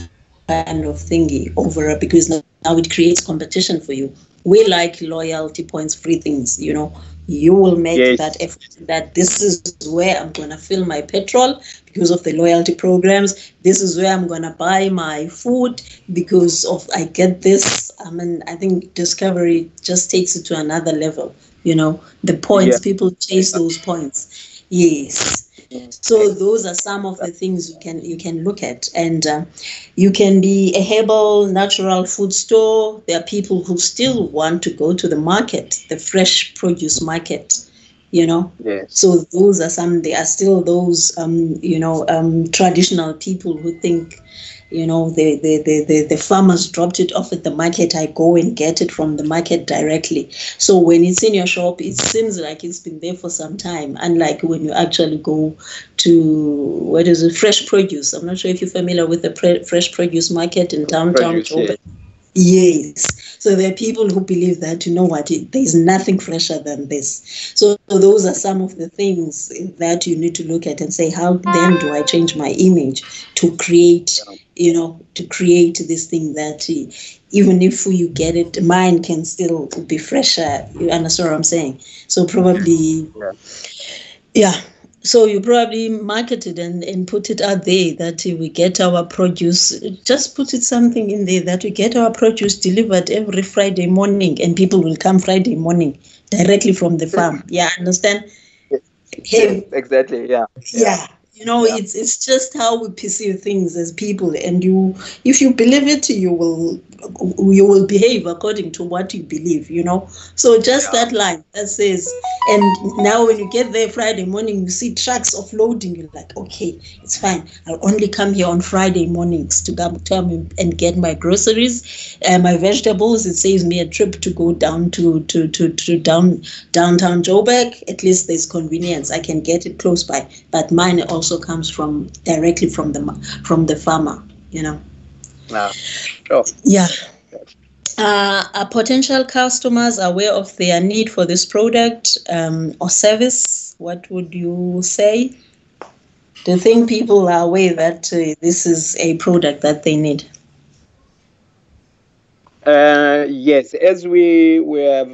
kind of thingy over, because now it creates competition for you. We like loyalty points, free things, you know. You will make that effort that this is where I'm going to fill my petrol because of the loyalty programs. This is where I'm going to buy my food because of I get this. I mean, I think Discovery just takes it to another level. You know, the points, people chase those points. Yes. So those are some of the things you can look at, and you can be a herbal natural food store. There are people who still want to go to the market, the fresh produce market, you know. So those are some. There are still those traditional people who think, you know, the farmers dropped it off at the market. I go and get it from the market directly. So when it's in your shop, it seems like it's been there for some time. Unlike when you actually go to, fresh produce. I'm not sure if you're familiar with the fresh produce market in downtown Joburg. Yes. So there are people who believe that, you know what, there's nothing fresher than this. So those are some of the things that you need to look at and say, how then do I change my image to create, to create this thing that even if you get it, mine can still be fresher. You understand what I'm saying? So probably, So you probably market it and put it out there that we get our produce. Just put it something in there that we get our produce delivered every Friday morning, and people will come Friday morning directly from the farm. Yeah, understand? Exactly. Yeah. You know, it's just how we perceive things as people, and if you believe it, you will behave according to what you believe, you know. So just that line that says, and now when you get there Friday morning, you see trucks offloading, you're like, okay, it's fine. I'll only come here on Friday mornings to come and get my groceries, my vegetables. It saves me a trip to go down to downtown Joburg. At least there's convenience. I can get it close by, but mine also comes directly from the farmer, you know. Sure. Yeah. Are potential customers aware of their need for this product or service? What would you say? Do you think people are aware that this is a product that they need? Yes, as we were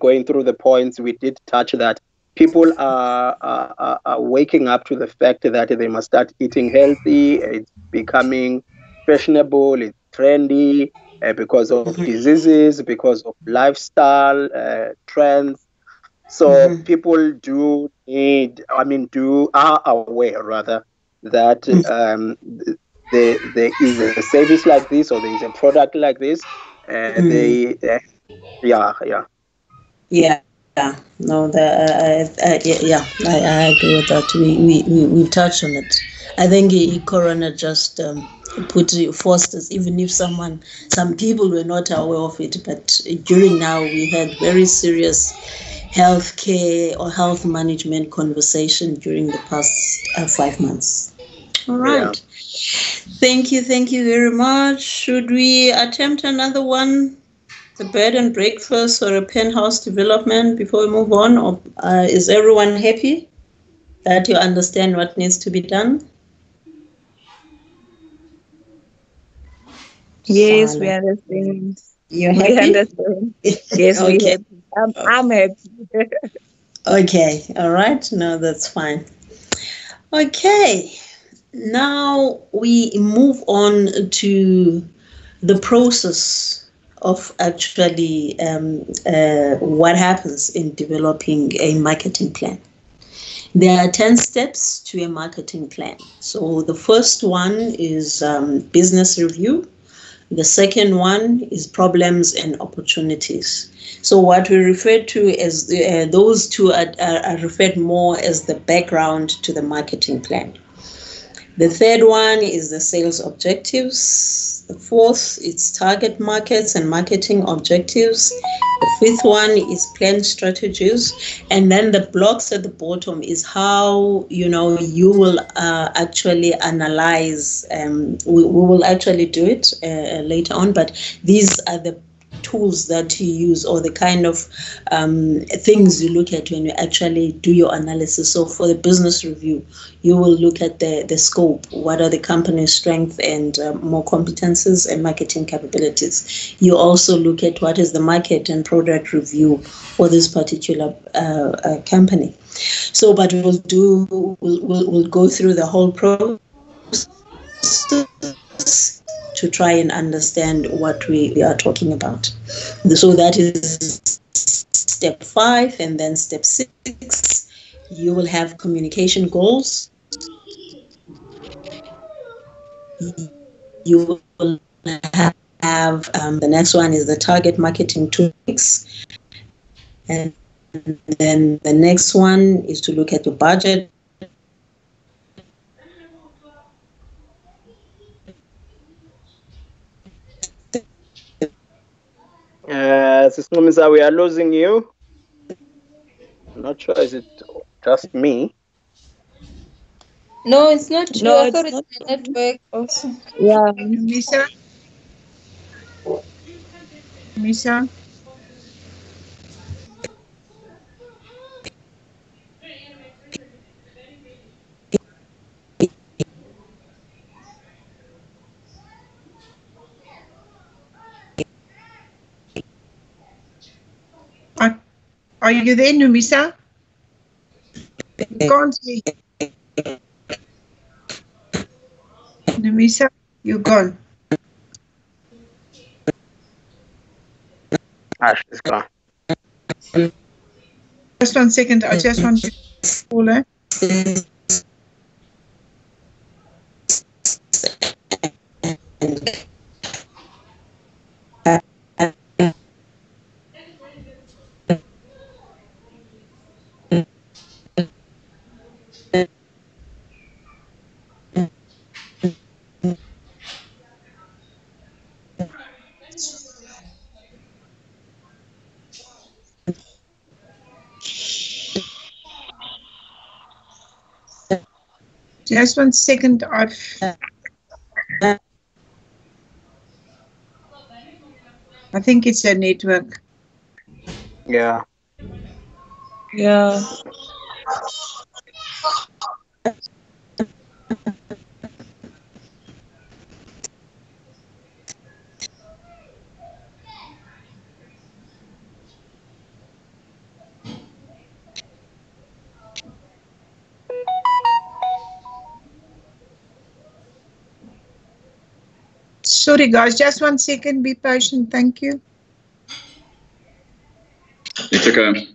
going through the points, we did touch that people are waking up to the fact that they must start eating healthy. It's becoming fashionable, it's trendy because of diseases, because of lifestyle trends. So people are aware rather that there is a service like this, or there is a product like this. No, I agree with that. We've touched on it. I think Corona just fosters, even if some people were not aware of it. But during now, we had very serious healthcare or health management conversation during the past 5 months. All right. Yeah. Thank you very much. Should we attempt another one? The bed and breakfast or a penthouse development before we move on? Or is everyone happy that you understand what needs to be done? Yes, we understand. You're We happy? understand. Yes, Okay. we happy. I'm happy. Okay, all right. No, that's fine. Okay, now we move on to the process of actually what happens in developing a marketing plan. There are 10 steps to a marketing plan. So the first one is business review. The second one is problems and opportunities. So what we refer to as those two are referred more as the background to the marketing plan. The third one is the sales objectives. The fourth is target markets and marketing objectives. The fifth one is plan strategies. And then the blocks at the bottom is how, you will actually analyze. We will actually do it later on, but these are the tools that you use, or the kind of things you look at when you actually do your analysis. So for the business review, you will look at the scope. What are the company's strengths and more competences and marketing capabilities? You also look at what is the market and product review for this particular company. So, but we'll go through the whole process to try and understand what we are talking about. So that is step 5, and then step 6, you will have communication goals. You will have the next one is the target marketing topics, and then the next one is to look at your budget. Sister Nomisa, we are losing you. I'm not sure, is it just me? No, it's not you. No, I it's thought not. it's the network also. Yeah. Misa? Are you there, Numisa? You can't see. Numisa, you're gone. She's gone. Just 1 second. I just want to call her. Just 1 second. I think it's a network. Yeah. Yeah. Sorry, guys. Just 1 second. Be patient. Thank you. It's okay.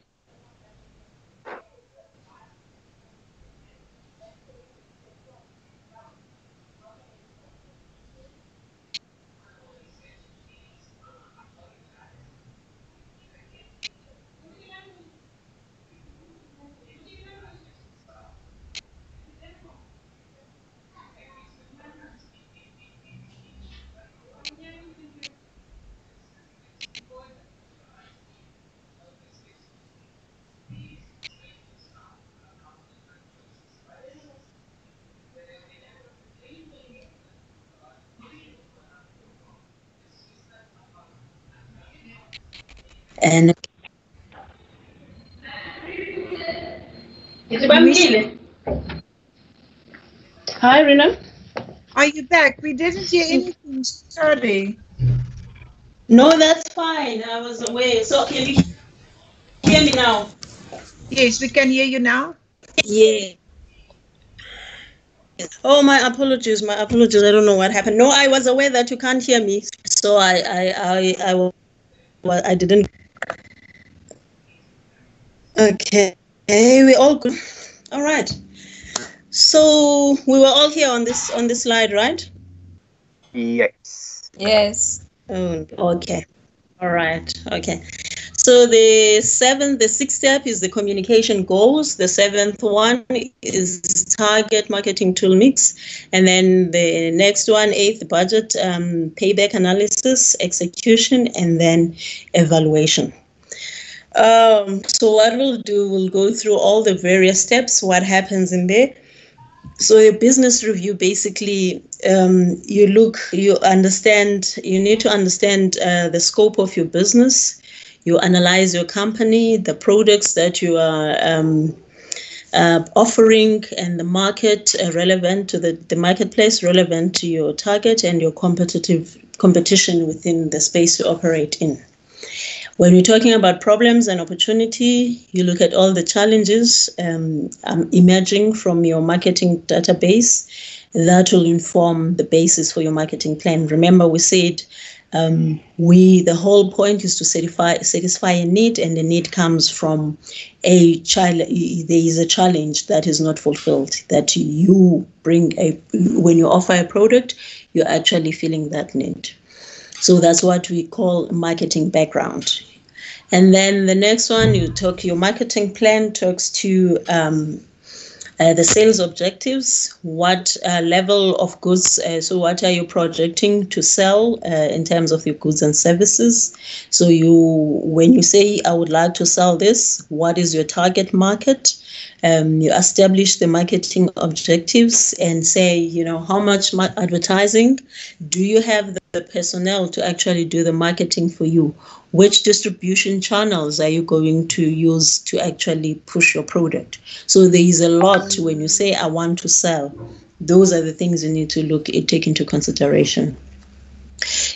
And hi, Rina. Are you back? We didn't hear anything. Sorry. No, that's fine. I was away. So can you hear me now? Yes, we can hear you now. Yeah. Oh, my apologies. My apologies. I don't know what happened. No, I was aware that you can't hear me, so I didn't. Okay, we all good. All right. So we were all here on this slide, right? Yes. Yes. Oh, okay. All right. Okay. So the sixth step is the communication goals. The seventh one is target marketing tool mix. And then the next one, eighth, budget, payback analysis, execution, and then evaluation. So what we'll do, we'll go through all the various steps, what happens in there. So a business review, basically, you need to understand the scope of your business. You analyze your company, the products that you are offering, and the market relevant to the marketplace, relevant to your target and your competition within the space you operate in. When we're talking about problems and opportunity, you look at all the challenges emerging from your marketing database. That will inform the basis for your marketing plan. Remember, we said the whole point is to satisfy a need, and the need comes from there is a challenge that is not fulfilled, that you bring when you offer a product, you're actually feeling that need. So that's what we call marketing background. And then the next one, your marketing plan talks to the sales objectives. What level of goods, so what are you projecting to sell in terms of your goods and services? So when you say, I would like to sell this, what is your target market? You establish the marketing objectives and say, how much advertising do you have the personnel to actually do the marketing for you? Which distribution channels are you going to use to actually push your product? So there is a lot when you say, I want to sell. Those are the things you need to take into consideration.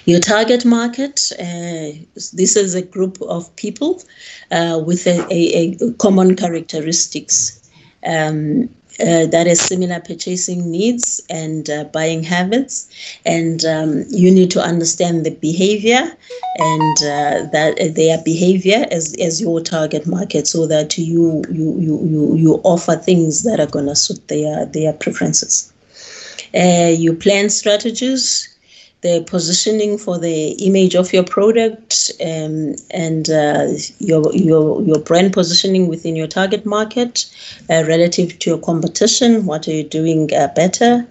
Your target market, this is a group of people with a common characteristics that has similar purchasing needs and buying habits, and you need to understand the behavior and that their behavior as your target market, so that you offer things that are going to suit their preferences. You plan strategies, the positioning for the image of your product, and your brand positioning within your target market relative to your competition. What are you doing better?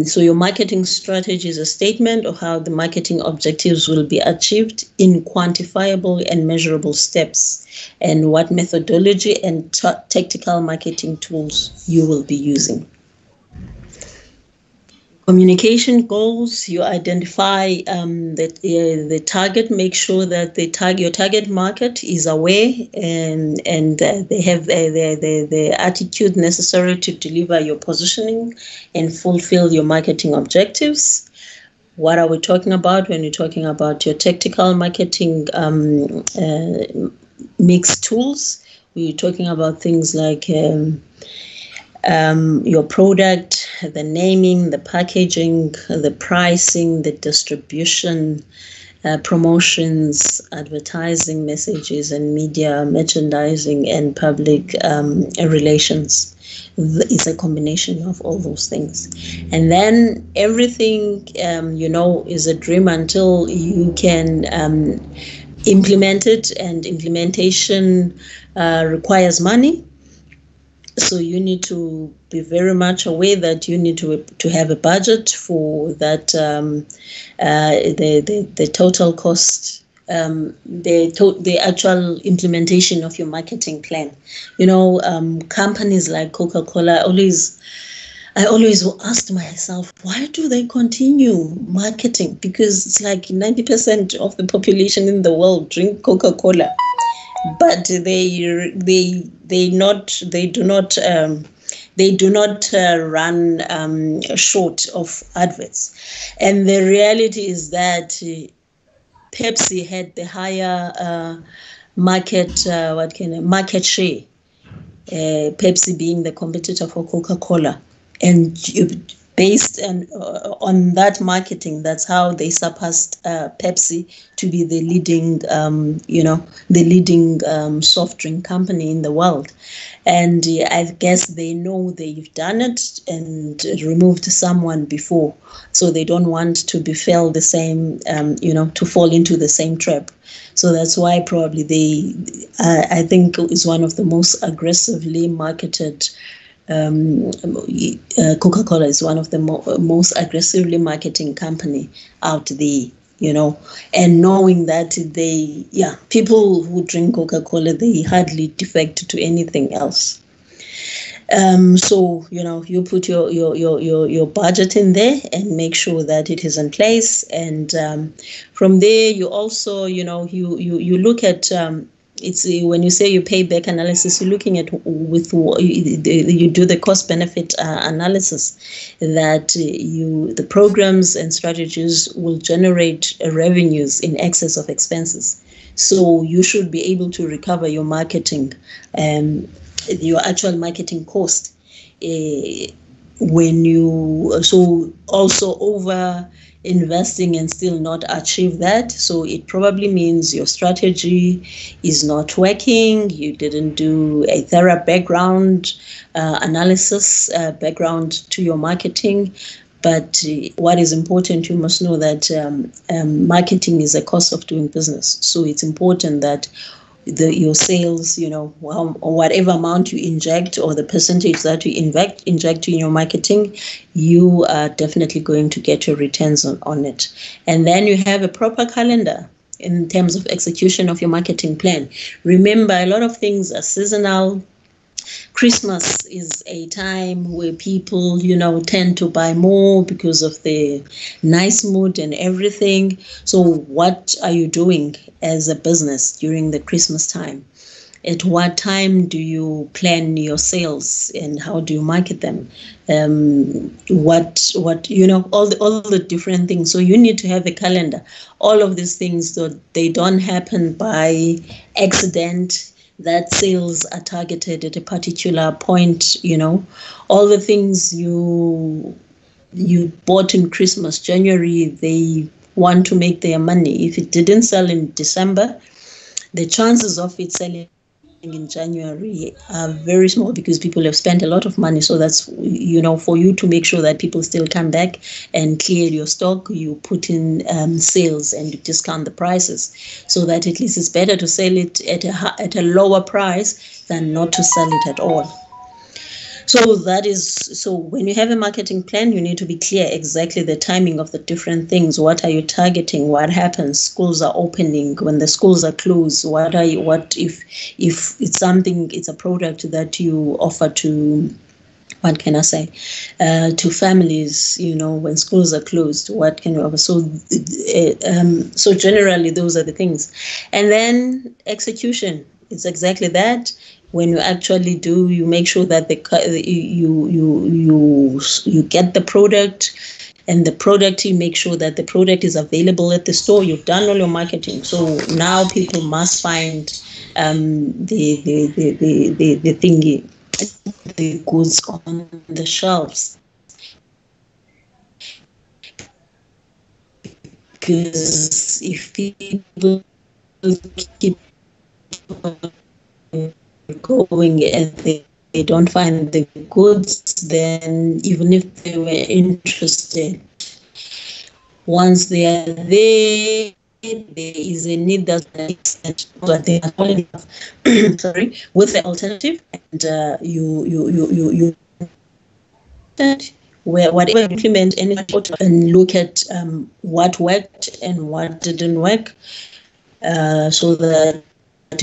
So your marketing strategy is a statement of how the marketing objectives will be achieved in quantifiable and measurable steps, and what methodology and tactical marketing tools you will be using. Communication goals, you identify the target, make sure that your target market is aware and they have the attitude necessary to deliver your positioning and fulfill your marketing objectives. What are we talking about when you're talking about your tactical marketing mixed tools? We're talking about things like your product, the naming, the packaging, the pricing, the distribution, promotions, advertising messages, and media, merchandising, and public relations. It's a combination of all those things. And then everything, is a dream until you can implement it, and implementation requires money. So you need to be very much aware that you need to have a budget for that, the total cost, the actual implementation of your marketing plan. Companies like Coca-Cola always I always asked myself, why do they continue marketing? Because it's like 90% of the population in the world drink Coca-Cola, but they do not run short of adverts. And the reality is that Pepsi had the higher market share. Pepsi being the competitor for Coca-Cola, and based on that marketing, that's how they surpassed Pepsi to be the leading soft drink company in the world. And I guess they know they've done it and removed someone before, so they don't want to befell the same, to fall into the same trap. So that's why probably I think is one of the most aggressively marketed. Coca-Cola is one of the most aggressively marketing company out there, and knowing that people who drink Coca-Cola, they hardly defect to anything else. So you put your budget in there and make sure that it is in place, and from there you also you look at it's when you say you pay back analysis, you're looking at you do the cost benefit analysis, that the programs and strategies will generate revenues in excess of expenses. So you should be able to recover your marketing your actual marketing cost when you also over investing and still not achieve that. So it probably means your strategy is not working. You didn't do a thorough background analysis, background to your marketing. But what is important, you must know that marketing is a cost of doing business. So it's important that your sales, or whatever amount you inject or the percentage that you inject in your marketing, you are definitely going to get your returns on it. And then you have a proper calendar in terms of execution of your marketing plan. Remember, a lot of things are seasonal. Christmas is a time where people, tend to buy more because of the nice mood and everything. So what are you doing as a business during the Christmas time? At what time do you plan your sales and how do you market them? All the different things. So you need to have a calendar. All of these things, so they don't happen by accident. That sales are targeted at a particular point, all the things you bought in Christmas, January, they want to make their money. If it didn't sell in December, the chances of it selling in January are very small because people have spent a lot of money. So that's, for you to make sure that people still come back and clear your stock, you put in sales and you discount the prices, so that at least it's better to sell it at a lower price than not to sell it at all. So when you have a marketing plan, you need to be clear exactly the timing of the different things. What are you targeting? What happens? Schools are opening. When the schools are closed, what if it's something, it's a product that you offer to, what can I say, to families, when schools are closed, what can you offer? So generally those are the things. And then execution, it's exactly that. When you actually do, you make sure that you get the product, and the product, you make sure that the product is available at the store. You've done all your marketing, so now people must find the goods on the shelves. Because if people keep going and they don't find the goods, then even if they were interested, once they are there is a need that they are calling with the alternative, and you whatever implement any and look at what worked and what didn't work, so that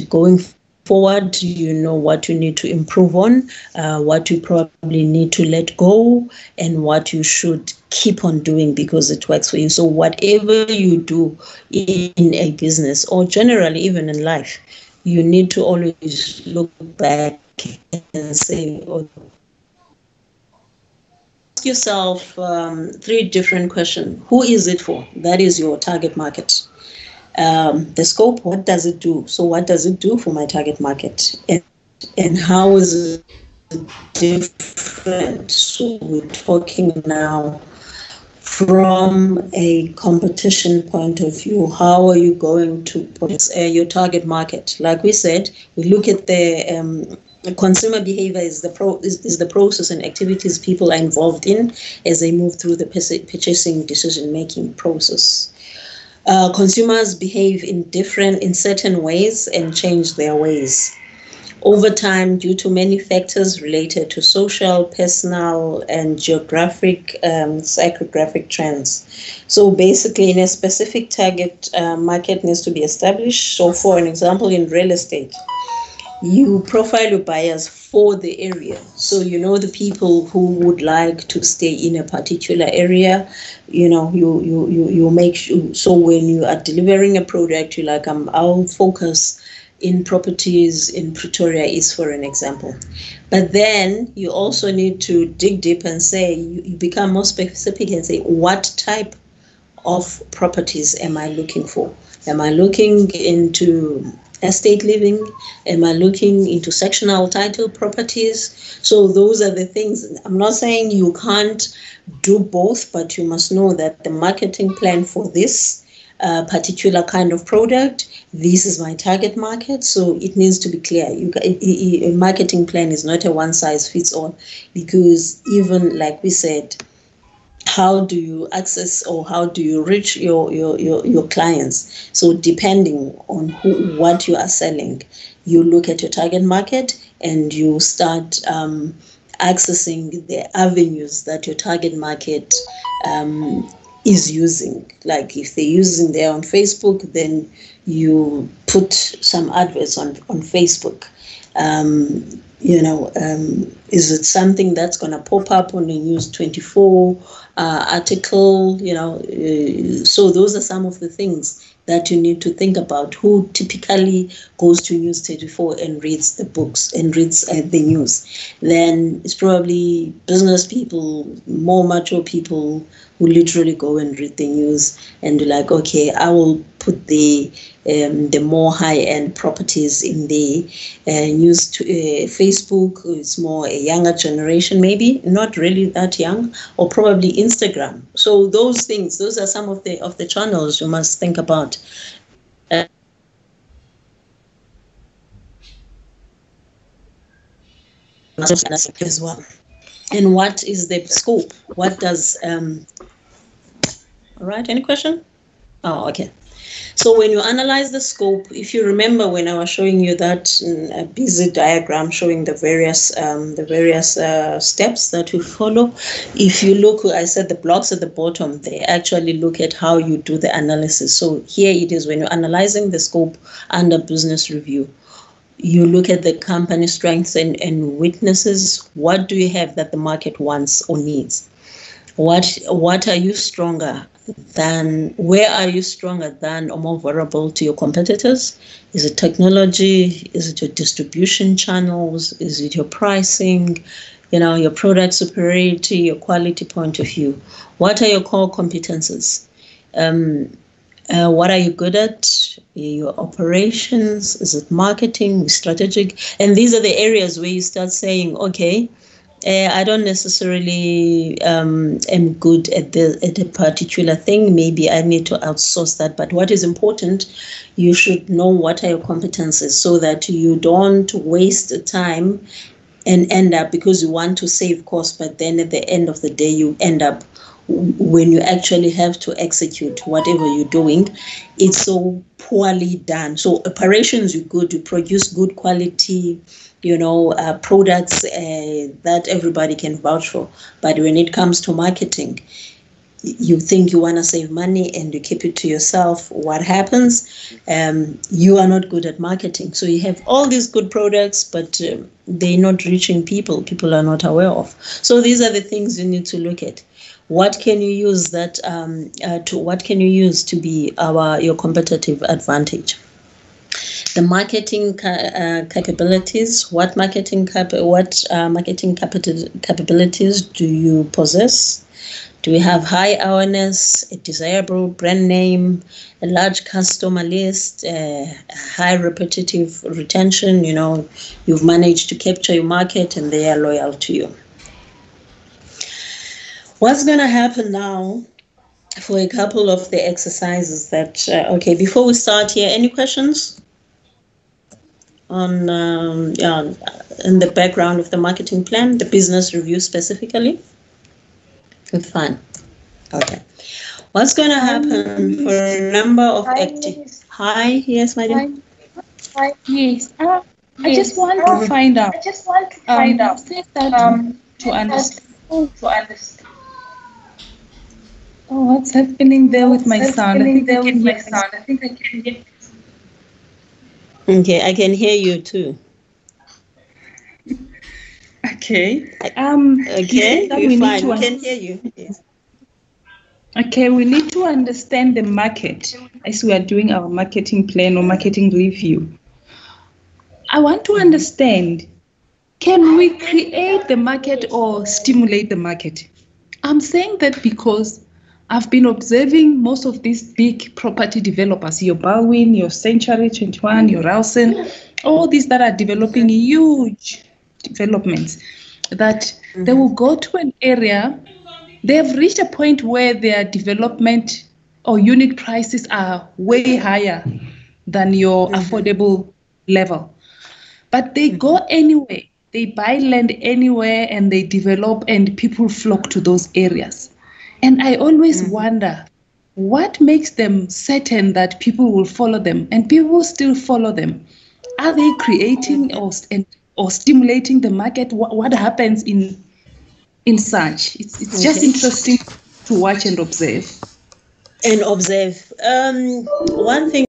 going forward, you know what you need to improve on, what you probably need to let go, and what you should keep on doing because it works for you. So whatever you do in a business or generally even in life, you need to always look back and say, oh, ask yourself 3 different questions. Who is it for? That is your target market. The scope, what does it do? So what does it do for my target market? And how is it different? So we're talking now from a competition point of view. How are you going to put your target market? Like we said, we look at the consumer behavior is the process and activities people are involved in as they move through the purchasing decision-making process. Consumers behave in certain ways and change their ways over time due to many factors related to social, personal, and geographic, psychographic trends. So basically, in a specific target market needs to be established. So for an example, in real estate, you profile your buyers for the area. So you know the people who would like to stay in a particular area. You know, you make sure. So when you are delivering a product, you're like, I'll focus in properties in Pretoria East, for an example. But then you also need to dig deep and say, you become more specific and say, what type of properties am I looking for? Am I looking into estate living? Am I looking into sectional title properties? So those are the things. I'm not saying you can't do both, but you must know that the marketing plan for this particular kind of product, this is my target market, so it needs to be clear. A marketing plan is not a one-size-fits-all, because even like we said, how do you access or how do you reach your clients? So depending on what you are selling, you look at your target market and you start accessing the avenues that your target market is using. Like if they're using there on Facebook, then you put some adverts on Facebook. Is it something that's going to pop up on the News 24 article? So those are some of the things that you need to think about. Who typically goes to News 24 and reads the books and reads the news? Then it's probably business people, more mature people who literally go and read the news and be like, okay, I will put the more high-end properties in the news to Facebook. It's more a younger generation, maybe not really that young, or probably Instagram. So those things, those are some of the channels you must think about. As well. And what is the scope? What does all right, any question? Oh, okay. So when you analyze the scope, if you remember when I was showing you that busy diagram showing the various steps that we follow, if you look, I said the blocks at the bottom, they actually look at how you do the analysis. So here it is when you're analyzing the scope under business review. You look at the company strengths and weaknesses. What do you have that the market wants or needs? What are you stronger than? Where are you stronger than or more vulnerable to your competitors? Is it technology? Is it your distribution channels? Is it your pricing? Your product superiority, your quality point of view. What are your core competences? What are you good at? Your operations? Is it marketing, strategic? And these are the areas where you start saying, okay, I don't necessarily am good at the particular thing. Maybe I need to outsource that. But what is important, you should know what are your competences so that you don't waste time and end up, because you want to save costs, but then at the end of the day, you end up, when you actually have to execute whatever you're doing, it's so poorly done. So operations, you're good, you produce good quality, products that everybody can vouch for. But when it comes to marketing, you think you want to save money and you keep it to yourself, what happens? You are not good at marketing. So you have all these good products, but they're not reaching people. People are not aware of. So these are the things you need to look at. What can you use that what can you use to be your competitive advantage? The marketing capabilities. What marketing capabilities do you possess? Do we have high awareness, a desirable brand name, a large customer list, high repetitive retention? You know, you've managed to capture your market and they are loyal to you. What's going to happen now for a couple of the exercises that, okay, before we start here, any questions on in the background of the marketing plan, the business review specifically? It's fine. Okay. What's going to happen for a number of activities? Hi, yes, my dear. Hi. Yes. I just want to find out. To understand. Oh, what's happening there with my sound? I think I can get. Okay, I can hear you too. Okay. Okay, we're fine. We can hear you. Yes. Okay, we need to understand the market as we are doing our marketing plan or marketing review. I want to understand, can we create the market or stimulate the market? I'm saying that because I've been observing most of these big property developers, your Baldwin, your Century 21, your Ralston, all these that are developing huge developments, that they will go to an area, they have reached a point where their development or unit prices are way higher than your affordable level. But they go anywhere, they buy land anywhere and they develop and people flock to those areas. And I always wonder, what makes them certain that people will follow them and people still follow them? Are they creating or stimulating the market? What happens in such? It's just interesting to watch and observe. One thing